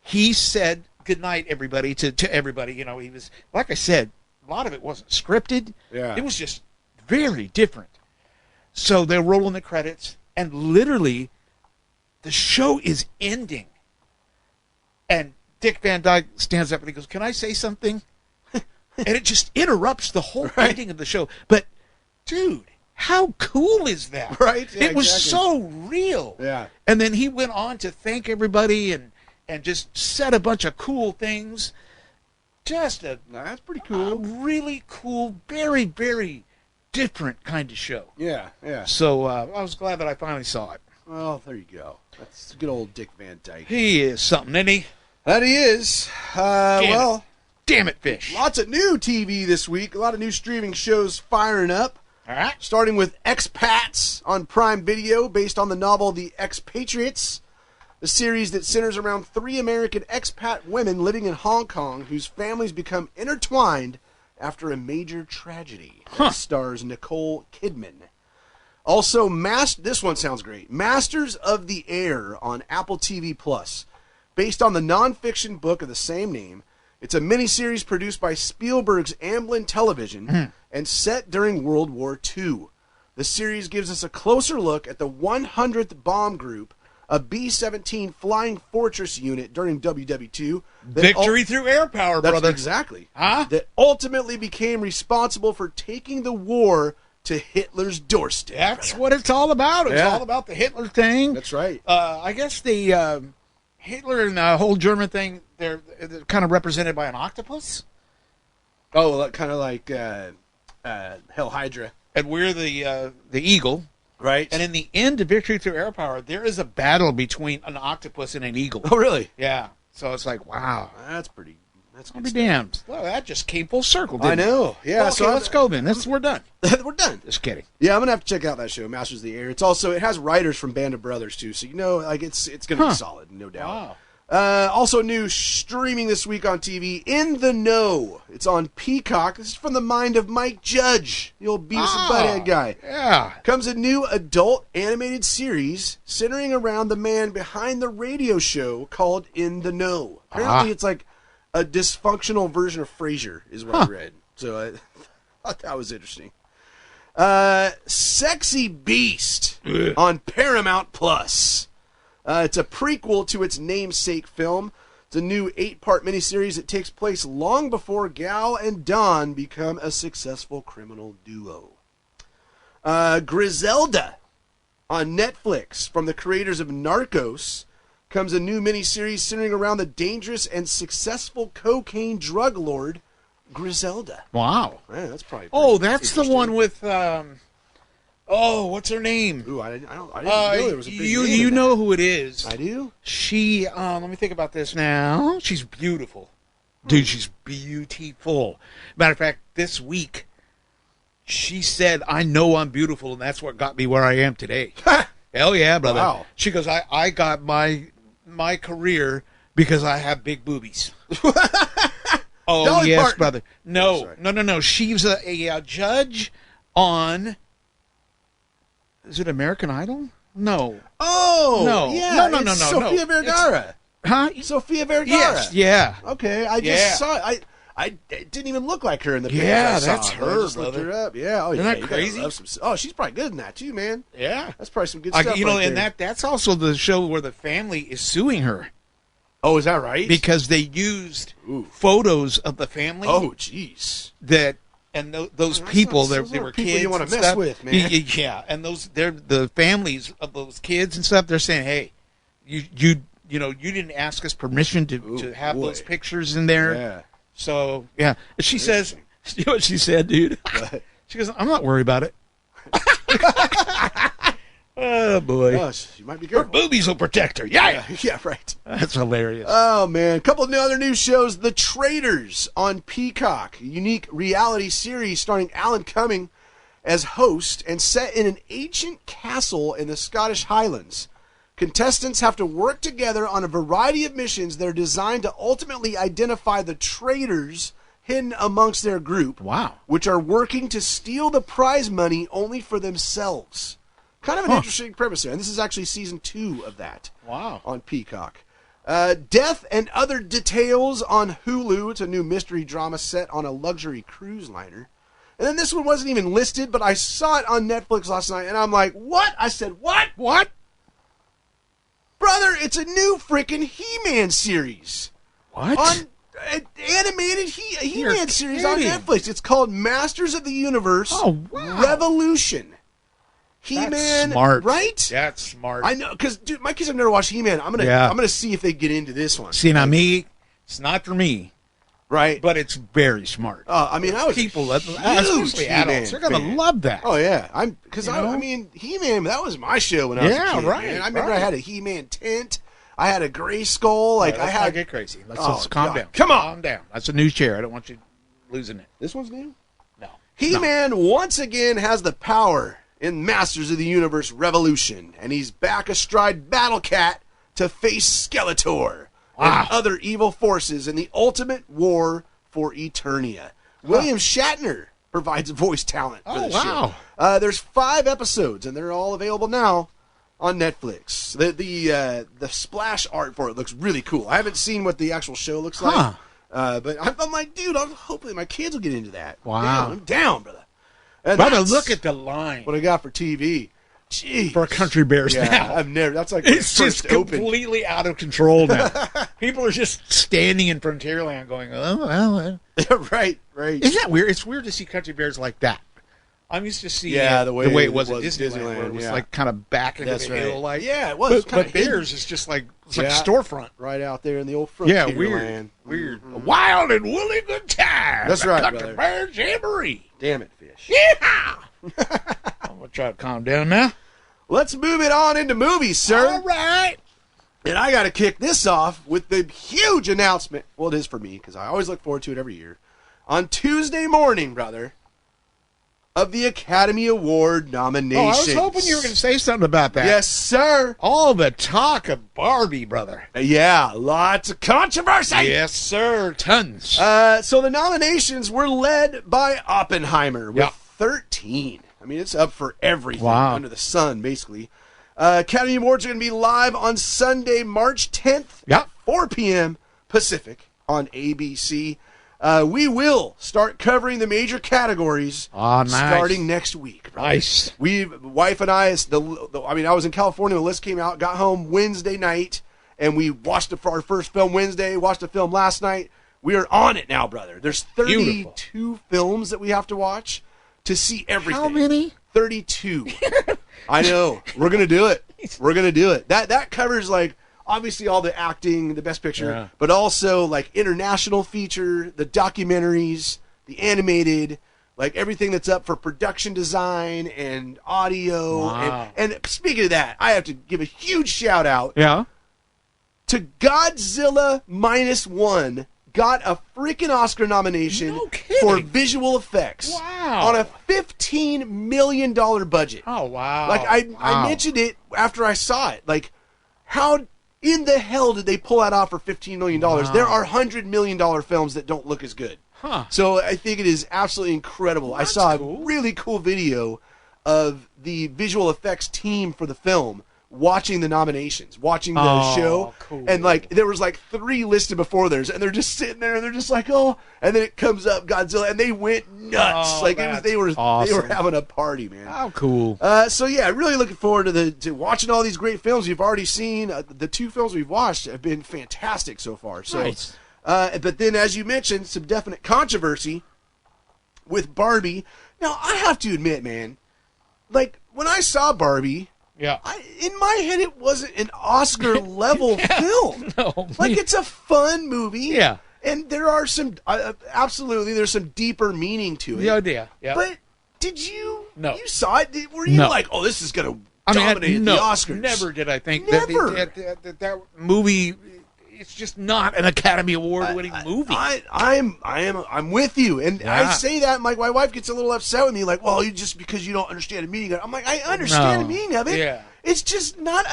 he said good night, everybody, to everybody. He was, like I said, a lot of it wasn't scripted. Yeah. It was just very different. So they're rolling the credits, and literally, the show is ending. And Dick Van Dyke stands up and he goes, "Can I say something?" And it just interrupts the whole ending of the show. But, dude, how cool is that? Right? Yeah, it was so real. Yeah. And then he went on to thank everybody and just said a bunch of cool things. Just that's pretty cool. A really cool, very, very different kind of show. Yeah, yeah. So I was glad that I finally saw it. Well, there you go. That's good old Dick Van Dyke. He is something, isn't he? That he is. Damn it, Fish. Lots of new TV this week. A lot of new streaming shows firing up. All right. Starting with Expats on Prime Video, based on the novel The Expatriates, the series that centers around 3 American expat women living in Hong Kong whose families become intertwined after a major tragedy. That stars Nicole Kidman. Also, this one sounds great. Masters of the Air on Apple TV Plus. Based on the nonfiction book of the same name, it's a miniseries produced by Spielberg's Amblin Television and set during World War II. The series gives us a closer look at the 100th Bomb Group, a B-17 Flying Fortress unit during WW2. Victory through air power, brother. Exactly. Huh? That ultimately became responsible for taking the war to Hitler's doorstep. That's what it's all about. It's all about the Hitler thing. That's right. I guess the Hitler and the whole German thing, they're kind of represented by an octopus. Oh, kind of like Hell Hydra. And we're the eagle. Right. And in the end of Victory Through Air Power, there is a battle between an octopus and an eagle. Oh, really? Yeah. So it's like, wow. That's pretty. That's good. I'll be damned. Well, that just came full circle, didn't I know. Yeah. Well, okay, let's go then. We're done. We're done. Just kidding. Yeah, I'm gonna have to check out that show, Masters of the Air. It has writers from Band of Brothers too, so it's gonna be solid, no doubt. Wow. Also new streaming this week on TV, In the Know. It's on Peacock. This is from the mind of Mike Judge, the old Beavis and Butthead guy. Yeah. Comes a new adult animated series centering around the man behind the radio show called In the Know. Apparently it's like a dysfunctional version of Frasier, is what I read. So I thought that was interesting. Sexy Beast on Paramount Plus. It's a prequel to its namesake film. It's a new 8-part miniseries that takes place long before Gal and Don become a successful criminal duo. Griselda on Netflix, from the creators of Narcos, comes a new miniseries centering around the dangerous and successful cocaine drug lord Griselda. Wow. Yeah, that's probably. That's the one with. What's her name? Ooh, I didn't know there was a big name you in know that. who it is. I do. She. Let me think about this now. She's beautiful, dude. She's beautiful. Matter of fact, this week, she said, "I know I'm beautiful, and that's what got me where I am today." Hell yeah, brother. Wow. She goes, "I got my career because I have big boobies." Oh, Dolly yes, Parton. Brother. No. She's a judge on. Is it American Idol? No. Oh, no. Yeah. No. Sofia Vergara. Sofia Vergara. Yes. Yeah. Okay. I just saw it. It didn't even look like her in the picture. Yeah, I saw. That's her. I just looked her up. Yeah. Oh, Isn't yeah. that crazy? She's probably good in that too, man. Yeah. That's probably some good stuff. And that's also the show where the family is suing her. Oh, is that right? Because they used photos of the family. Oh, jeez. Those people, they were people kids. You want to mess with, man. Yeah, and they're the families of those kids and stuff. They're saying, "Hey, you didn't ask us permission to have those pictures in there." Yeah. So yeah, she says, you know what she said, dude? She goes, "I'm not worried about it." Oh, boy. Oh, you might be good. Her boobies will protect her. Yeah, right. That's hilarious. Oh, man. A couple of other new shows. The Traitors on Peacock. A unique reality series starring Alan Cumming as host and set in an ancient castle in the Scottish Highlands. Contestants have to work together on a variety of missions that are designed to ultimately identify the traitors hidden amongst their group. Wow. Which are working to steal the prize money only for themselves. Kind of an interesting premise there. And this is actually season 2 of that. Wow. On Peacock. Death and Other Details on Hulu. It's a new mystery drama set on a luxury cruise liner. And then this one wasn't even listed, but I saw it on Netflix last night, and I'm like, what? I said, what? What? Brother, it's a new freaking He-Man series. What? On animated He-Man series on Netflix. It's called Masters of the Universe Revolution. He-Man, that's smart. Right? That's smart. I know, because dude, my kids have never watched He-Man. I'm gonna see if they get into this one. See, now me, it's not for me, right? But it's very smart. I mean, I was people, especially adults, they're gonna love that. Oh yeah, I mean, He-Man. That was my show when I was a kid. Right. Man. I remember I had a He-Man tent. I had a Gray Skull. Let's not get crazy. Let's calm down. Come on, calm down. That's a new chair. I don't want you losing it. This one's new. No. He-Man once again has the power in Masters of the Universe Revolution, and he's back astride Battle Cat to face Skeletor and other evil forces in the ultimate war for Eternia. William Shatner provides voice talent for the show. There's 5 episodes, and they're all available now on Netflix. The splash art for it looks really cool. I haven't seen what the actual show looks like, but I'm like, dude, hopefully my kids will get into that. Wow. Damn, I'm down, brother. And brother, look at the line. What I got for TV. Jeez. For Country Bears now. I've never. That's like it's just completely out of control now. People are just standing in Frontierland going, oh, well. Right. Isn't that weird? It's weird to see Country Bears like that. I'm used to seeing the way it was at Disneyland, where it was like kind of back into the hill. Like, yeah, it was. But theirs is just like storefront. Right out there in the old Frontierland. Weird. Mm-hmm. Wild and woolly good time. That's right, Country Bears Jamboree. Damn it, Fish. Yeah. I'm going to try to calm down now. Let's move it on into movies, sir. All right. And I got to kick this off with the huge announcement. Well, it is for me, because I always look forward to it every year. On Tuesday morning, brother, of the Academy Award nominations. Oh, I was hoping you were going to say something about that. Yes, sir. All the talk of Barbie, brother. Yeah, lots of controversy. Yes, sir. Tons. So the nominations were led by Oppenheimer with 13. I mean, it's up for everything under the sun, basically. Academy Awards are going to be live on Sunday, March 10th at 4 p.m. Pacific on ABC. We will start covering the major categories starting next week. Right? Nice. Wife and I, I was in California. The list came out. Got home Wednesday night, and we watched our first film Wednesday. Watched the film last night. We are on it now, brother. There's 32 films that we have to watch to see everything. How many? 32. I know. We're gonna do it. We're gonna do it. That covers like. Obviously, all the acting, the best picture, but also like international feature, the documentaries, the animated, like everything that's up for production design and audio. Wow. And speaking of that, I have to give a huge shout out to Godzilla -1. Got a freaking Oscar nomination for visual effects. Wow. On a $15 million budget. Oh, wow. Like, I mentioned it after I saw it. Like, how in the hell did they pull that off for $15 million? Wow. There are $100 million films that don't look as good. Huh. So I think it is absolutely incredible. Well, I saw a really cool video of the visual effects team for the film watching the nominations, watching the show. Cool. And like there was like 3 listed before theirs, and they're just sitting there and they're just like, oh, and then it comes up Godzilla, and they went nuts. Like they were having a party, man. How cool. So yeah, really looking forward to watching all these great films you've already seen. The 2 films we've watched have been fantastic so far. So nice. But then, as you mentioned, some definite controversy with Barbie. Now, I have to admit, man, like when I saw Barbie, in my head, it wasn't an Oscar-level film. No, like, it's a fun movie. Yeah. And there are some, absolutely, there's some deeper meaning to it. Yeah. But did you, No. you saw it, were you like, oh, this is going to dominate the Oscars? Never did I think Never. that movie, it's just not an Academy Award-winning movie. I'm with you, and I say that. My wife gets a little upset with me, like, "Well, you just because you don't understand the meaning of it." I'm like, I understand the meaning of it. Yeah. It's just not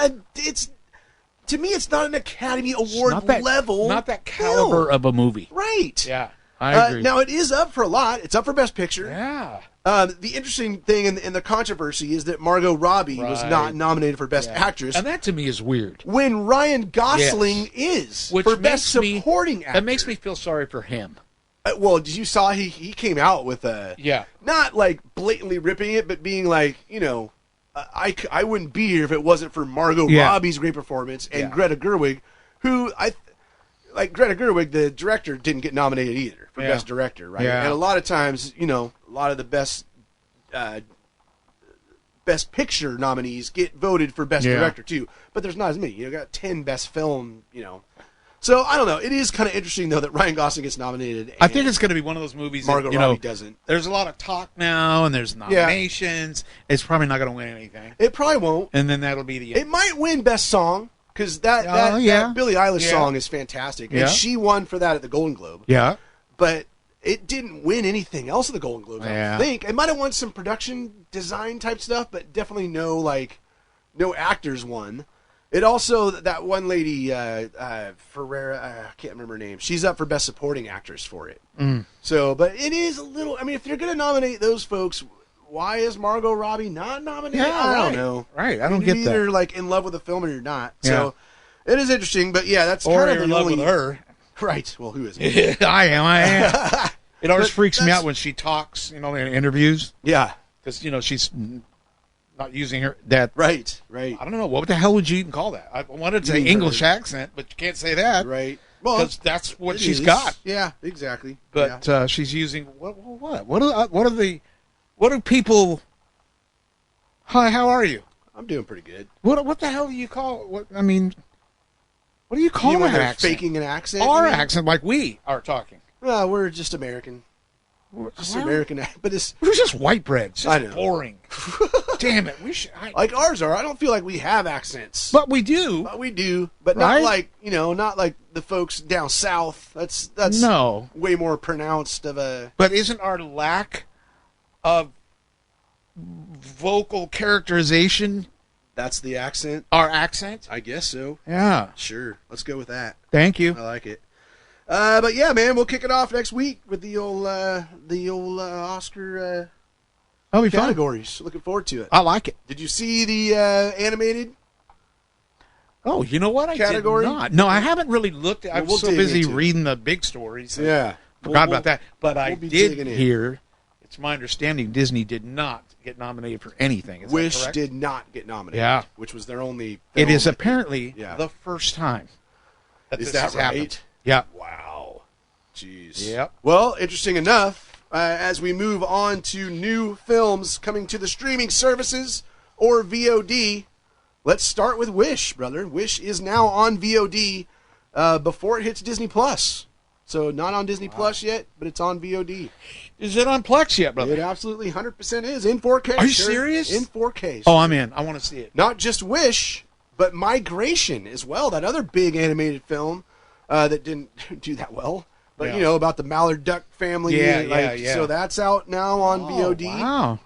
to me, it's not an Academy Award level, not that caliber of a movie. Right? Yeah, I agree. Now it is up for a lot. It's up for Best Picture. Yeah. The interesting thing in the controversy is that Margot Robbie was not nominated for Best Actress. And that to me is weird. When Ryan Gosling is for Best Supporting Actor. That makes me feel sorry for him. Well, did you saw he came out with a not like blatantly ripping it, but being like, you know, I wouldn't be here if it wasn't for Margot Robbie's great performance and Greta Gerwig, who like Greta Gerwig, the director, didn't get nominated either for Best Director, right? Yeah. And a lot of times, you know, a lot of the best Picture nominees get voted for Best Director too, but there's not as many. You got 10 Best Film, you know. So I don't know. It is kind of interesting though that Ryan Gosling gets nominated. I think it's going to be one of those movies. Margot Robbie doesn't. There's a lot of talk now, and there's nominations. It's probably not going to win anything. It probably won't. And then that'll be the end. It might win Best Song. Because that Billie Eilish song is fantastic. And she won for that at the Golden Globe. Yeah. But it didn't win anything else at the Golden Globes, I think. It might have won some production design type stuff, but definitely no actors won. It also, that one lady, Ferrera, I can't remember her name. She's up for Best Supporting Actress for it. So, but it is a little, I mean, if you're going to nominate those folks, why is Margot Robbie not nominated? I don't know. Right, I don't get that. You're either like in love with the film or you're not. So it is interesting, but that's or kind of you're in love with her. Right. Well, who isn't? I am. It always freaks me out when she talks, you know, in interviews. Yeah. Because, you know, she's not using that. Right. I don't know. What the hell would you even call that? I wanted to say English accent, but you can't say that. Right. Well, because that's what she's got. Yeah, exactly. But she's using what do people? Hi, how are you? I'm doing pretty good. What the hell do you call? What do you call that accent? Faking an accent? Our accent, like we are talking. Well, we're just American. American, but we're just white bread. It's just I know. Boring. Damn it, we should. Like ours are. I don't feel like we have accents, but we do. But not like not like the folks down south. That's way more pronounced of a. But isn't our lack of vocal characterization? That's the accent. Our accent? I guess so. Yeah. Sure. Let's go with that. Thank you. I like it. But yeah, man, we'll kick it off next week with the old Oscar categories. Fun. Looking forward to it. I like it. Did you see the animated? Oh, you know what? I category? did not. No, I haven't really looked. I'm so busy reading the big stories. Yeah. Forgot about that. But I we'll did hear, it's my understanding, Disney did not get nominated for anything. Is Wish that correct? did not get nominated. Yeah. Which was their only film. It is apparently the first time that is this that has right? happened. Yeah. Wow. Jeez. Yep. Well, interesting enough, as we move on to new films coming to the streaming services or VOD, let's start with Wish, brother. Wish is now on VOD before it hits Disney Plus. So not on Disney Plus yet, but it's on VOD. Is it on Plex yet, brother? It absolutely 100% is in 4K. Are you serious? In 4K. Oh, I'm in. I want to see it. Not just Wish, but Migration as well. That other big animated film that didn't do that well. But, about the Mallard Duck family. Yeah. So that's out now on VOD. Wow.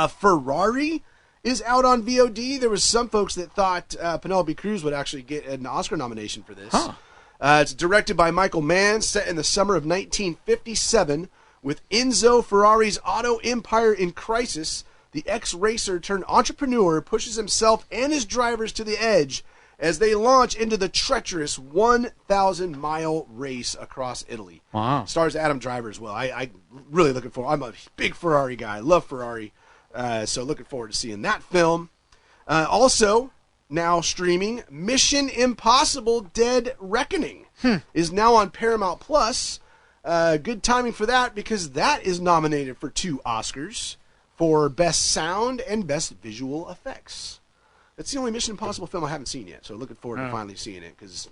Ferrari is out on VOD. There was some folks that thought Penelope Cruz would actually get an Oscar nomination for this. Huh. It's directed by Michael Mann, set in the summer of 1957, with Enzo Ferrari's auto empire in crisis. The ex-racer turned entrepreneur pushes himself and his drivers to the edge as they launch into the treacherous 1,000-mile race across Italy. Wow. Stars Adam Driver as well. I really looking forward. I'm a big Ferrari guy. I love Ferrari. So looking forward to seeing that film. Also, now streaming, Mission Impossible Dead Reckoning is now on Paramount Plus. Good timing for that because that is nominated for 2 Oscars for Best Sound and Best Visual Effects. That's the only Mission Impossible film I haven't seen yet, so looking forward to finally seeing it because,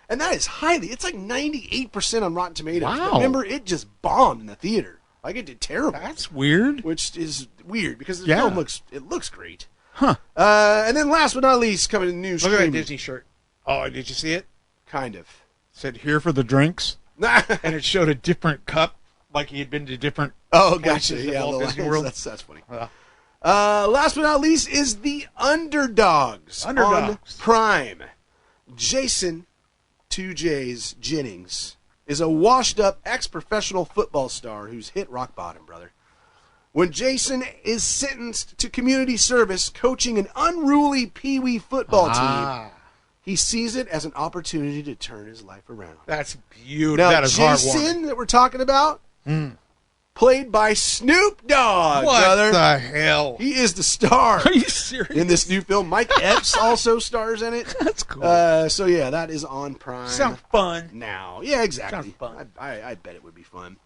And that is it's like 98% on Rotten Tomatoes. Wow. But remember, it just bombed in the theater. Like, it did terrible. That's weird. Which is weird because the film looks great. Huh. And then last but not least, coming to the new Look streaming. at that Disney shirt. Oh, did you see it? Kind of. It said, here for the drinks. And it showed a different cup, like he had been to different gotcha. places at Walt Disney World. That's funny. Last but not least is The Underdogs. On Prime. Jason, 2 J's, Jennings, is a washed-up ex-professional football star who's hit rock bottom, brother. When Jason is sentenced to community service coaching an unruly Pee-wee football team, he sees it as an opportunity to turn his life around. That's beautiful. Now, that is Jason that we're talking about, played by Snoop Dogg, brother. What the hell? He is the star. Are you serious? In this new film. Mike Epps also stars in it. That's cool. So, that is on Prime. Sounds fun. Now. Yeah, exactly. Sounds fun. I bet it would be fun.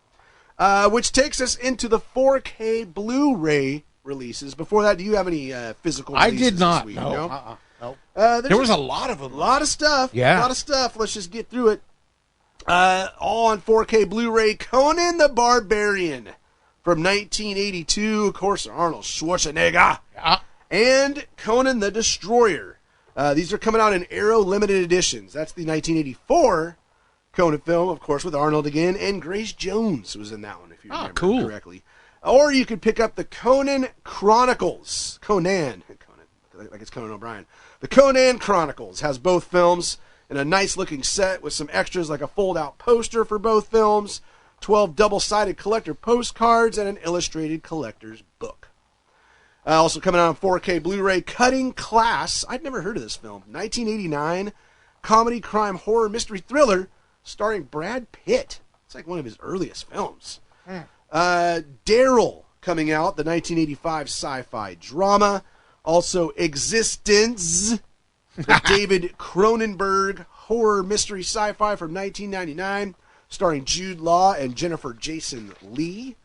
Which takes us into the 4K Blu-ray releases. Before that, do you have any physical releases I did not. this week? No. No. There was a lot of them. A lot of stuff. Yeah. A lot of stuff. Let's just get through it. All on 4K Blu-ray. Conan the Barbarian from 1982. Of course, Arnold Schwarzenegger. Yeah. And Conan the Destroyer. These are coming out in Arrow limited editions. That's the 1984 Conan film, of course, with Arnold again, and Grace Jones was in that one, if you remember correctly. Or you could pick up the Conan Chronicles. Conan, like it's Conan O'Brien. The Conan Chronicles has both films in a nice-looking set with some extras like a fold-out poster for both films, 12 double-sided collector postcards, and an illustrated collector's book. Also coming out on 4K Blu-ray, Cutting Class. I'd never heard of this film. 1989, comedy, crime, horror, mystery thriller, starring Brad Pitt. It's like one of his earliest films. Daryl coming out, the 1985 sci-fi drama. Also Existence, the David Cronenberg horror mystery sci-fi from 1999, starring Jude Law and Jennifer Jason Leigh.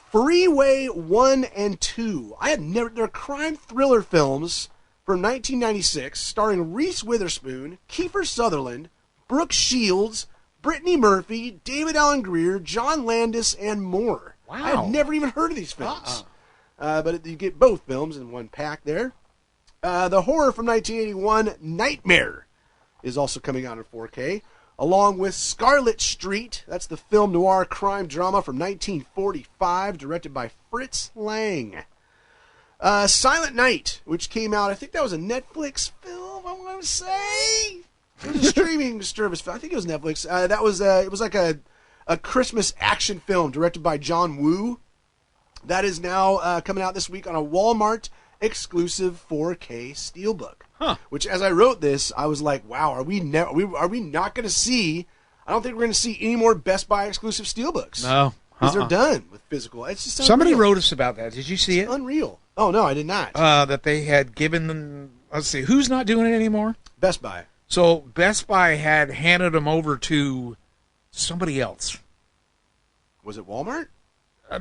Freeway 1 and 2. They're crime thriller films from 1996, starring Reese Witherspoon, Kiefer Sutherland, Brooke Shields, Brittany Murphy, David Alan Grier, John Landis, and more. Wow. I have never even heard of these films. But you get both films in one pack there. The horror from 1981, Nightmare, is also coming out in 4K, along with Scarlet Street. That's the film noir crime drama from 1945, directed by Fritz Lang. Silent Night, which came out, I think that was a Netflix film, I want to say. It was a streaming service. I think it was Netflix. It was like a Christmas action film directed by John Woo. That is now coming out this week on a Walmart exclusive 4K Steelbook. Huh. Which, as I wrote this, I was like, "Wow, are we not going to see I don't think we're going to see any more Best Buy exclusive steelbooks. No. Because they're done with physical. It's just Somebody unreal. wrote us about that. Did you see it? Unreal. Oh, no, I did not. That they had given them, let's see, who's not doing it anymore? Best Buy. So Best Buy had handed them over to somebody else. Was it Walmart?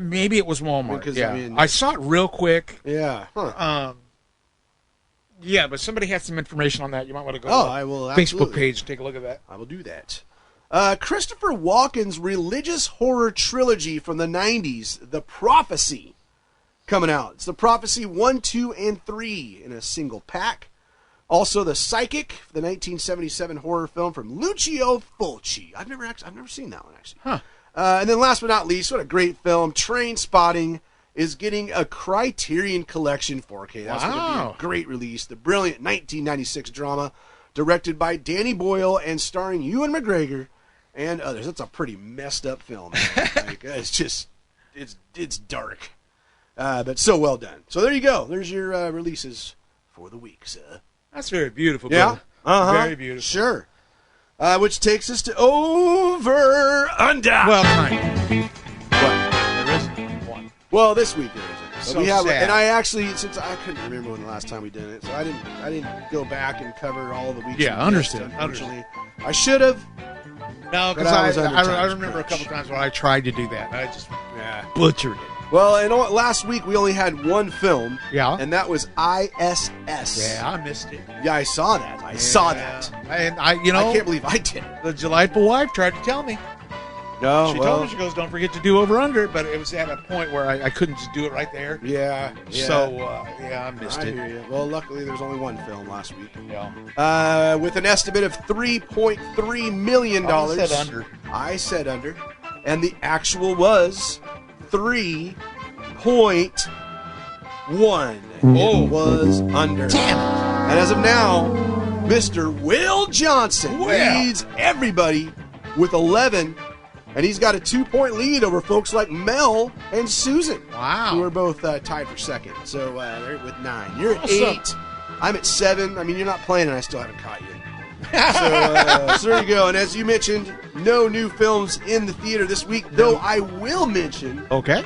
Maybe it was Walmart. Because, yeah. I mean- I saw it real quick. Yeah. Huh. Yeah, but somebody had some information on that. You might want to go Oh, to I will the Facebook absolutely. page, take a look at that. I will do that. Christopher Walken's religious horror trilogy from the 90s, The Prophecy, coming out. It's The Prophecy 1, 2, and 3 in a single pack. Also, The Psychic, the 1977 horror film from Lucio Fulci. I've never seen that one, actually. Huh. And then last but not least, what a great film, Trainspotting is getting a Criterion Collection 4K. That's going to be Wow. a great release. The brilliant 1996 drama directed by Danny Boyle and starring Ewan McGregor and others. That's a pretty messed up film. Like, it's just, it's dark. But so well done. So there you go. There's your releases for the week, sir. That's very beautiful. Yeah. Brother. Very beautiful. Sure. Which takes us to Over Under. Well, kind of. What? There isn't one. Well, this week there isn't. So we have, sad. and I actually, since I couldn't remember when the last time we did it, so I didn't go back and cover all the weeks. Yeah, we missed, understood. Unfortunately, I should have. No, But because I was under I time remember a crunch. couple times when I tried to do that. I just Yeah. butchered it. Well, and last week we only had one film. Yeah. And that was ISS. Yeah, I missed it. Yeah, I saw that. I saw that. And I I can't believe I did it. the delightful wife tried to tell me. No, She told me, she goes, don't forget to do over under, but it was at a point where I couldn't just do it right there. Yeah. So, I missed I it. hear you. Well, luckily there's only one film last week. Yeah. With an estimate of $3.3 million. I said under. I said under. And the actual was 3.1. Oh. It was under. Damn it. And as of now, Mr. Will Johnson Will. leads everybody with 11. And he's got a 2-point lead over folks like Mel and Susan. Wow. Who are both tied for second. So they're with 9. You're at Awesome. 8. I'm at 7. I mean, you're not playing, and I still haven't caught you. So there you go. And as you mentioned, no new films in the theater this week, though I will mention Okay.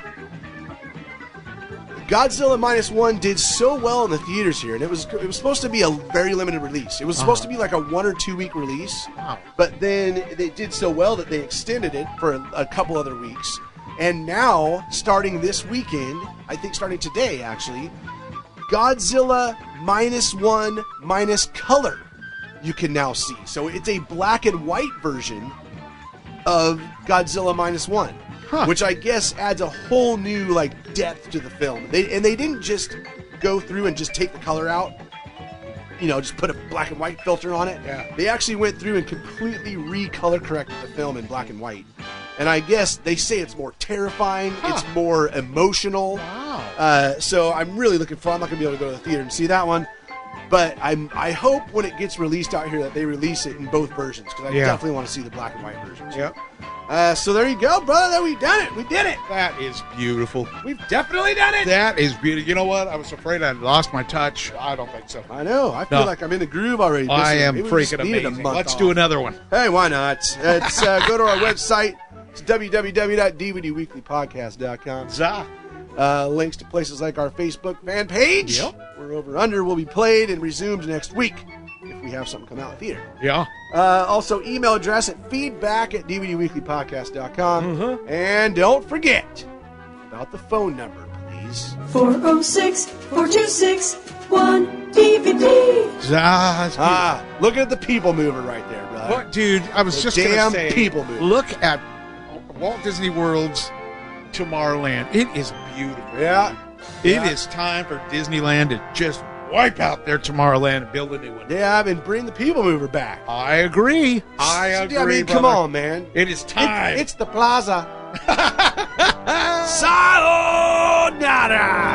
Godzilla Minus One did so well in the theaters here, and it was supposed to be a very limited release. It was supposed to be like a 1 or 2 week release, Wow. but then they did so well that they extended it for a couple other weeks. And now, starting this weekend, I think starting today actually, Godzilla Minus One minus color you can now see. So it's a black and white version of Godzilla Minus One. Huh. Which I guess adds a whole new depth to the film. They didn't just go through and just take the color out, just put a black and white filter on it. Yeah. They actually went through and completely recolor corrected the film in black and white. And I guess they say it's more terrifying, it's more emotional. Wow. So I'm really looking forward. I'm not going to be able to go to the theater and see that one. But I hope when it gets released out here that they release it in both versions, because I definitely want to see the black and white versions. Yep. So there you go, brother. We've done it. We did it. That is beautiful. We've definitely done it. That is beautiful. You know what? I was afraid I'd lost my touch. I don't think so. I know. I feel like I'm in the groove already. I am Maybe we just freaking needed a amazing. month Let's off. do another one. Hey, why not? It's go to our website. It's www.dvdweeklypodcast.com. Zah. Links to places like our Facebook fan page. Yep. Where Over Under will be played and resumed next week if we have something come out in theater. Yeah. Also, email address at feedback@dvdweeklypodcast.com. And don't forget about the phone number, please. 406-426-1DVD. Zah. Look at the people mover right there, brother. What, dude? I was The just going damn to say, people movie. look at Walt Disney World's Tomorrowland. It is beautiful. Yeah. It is time for Disneyland to just wipe out their Tomorrowland and build a new one. Yeah, and bring the people mover back. I agree. I agree. I mean, come brother. on, man. It is time. It's the plaza. Sayonara.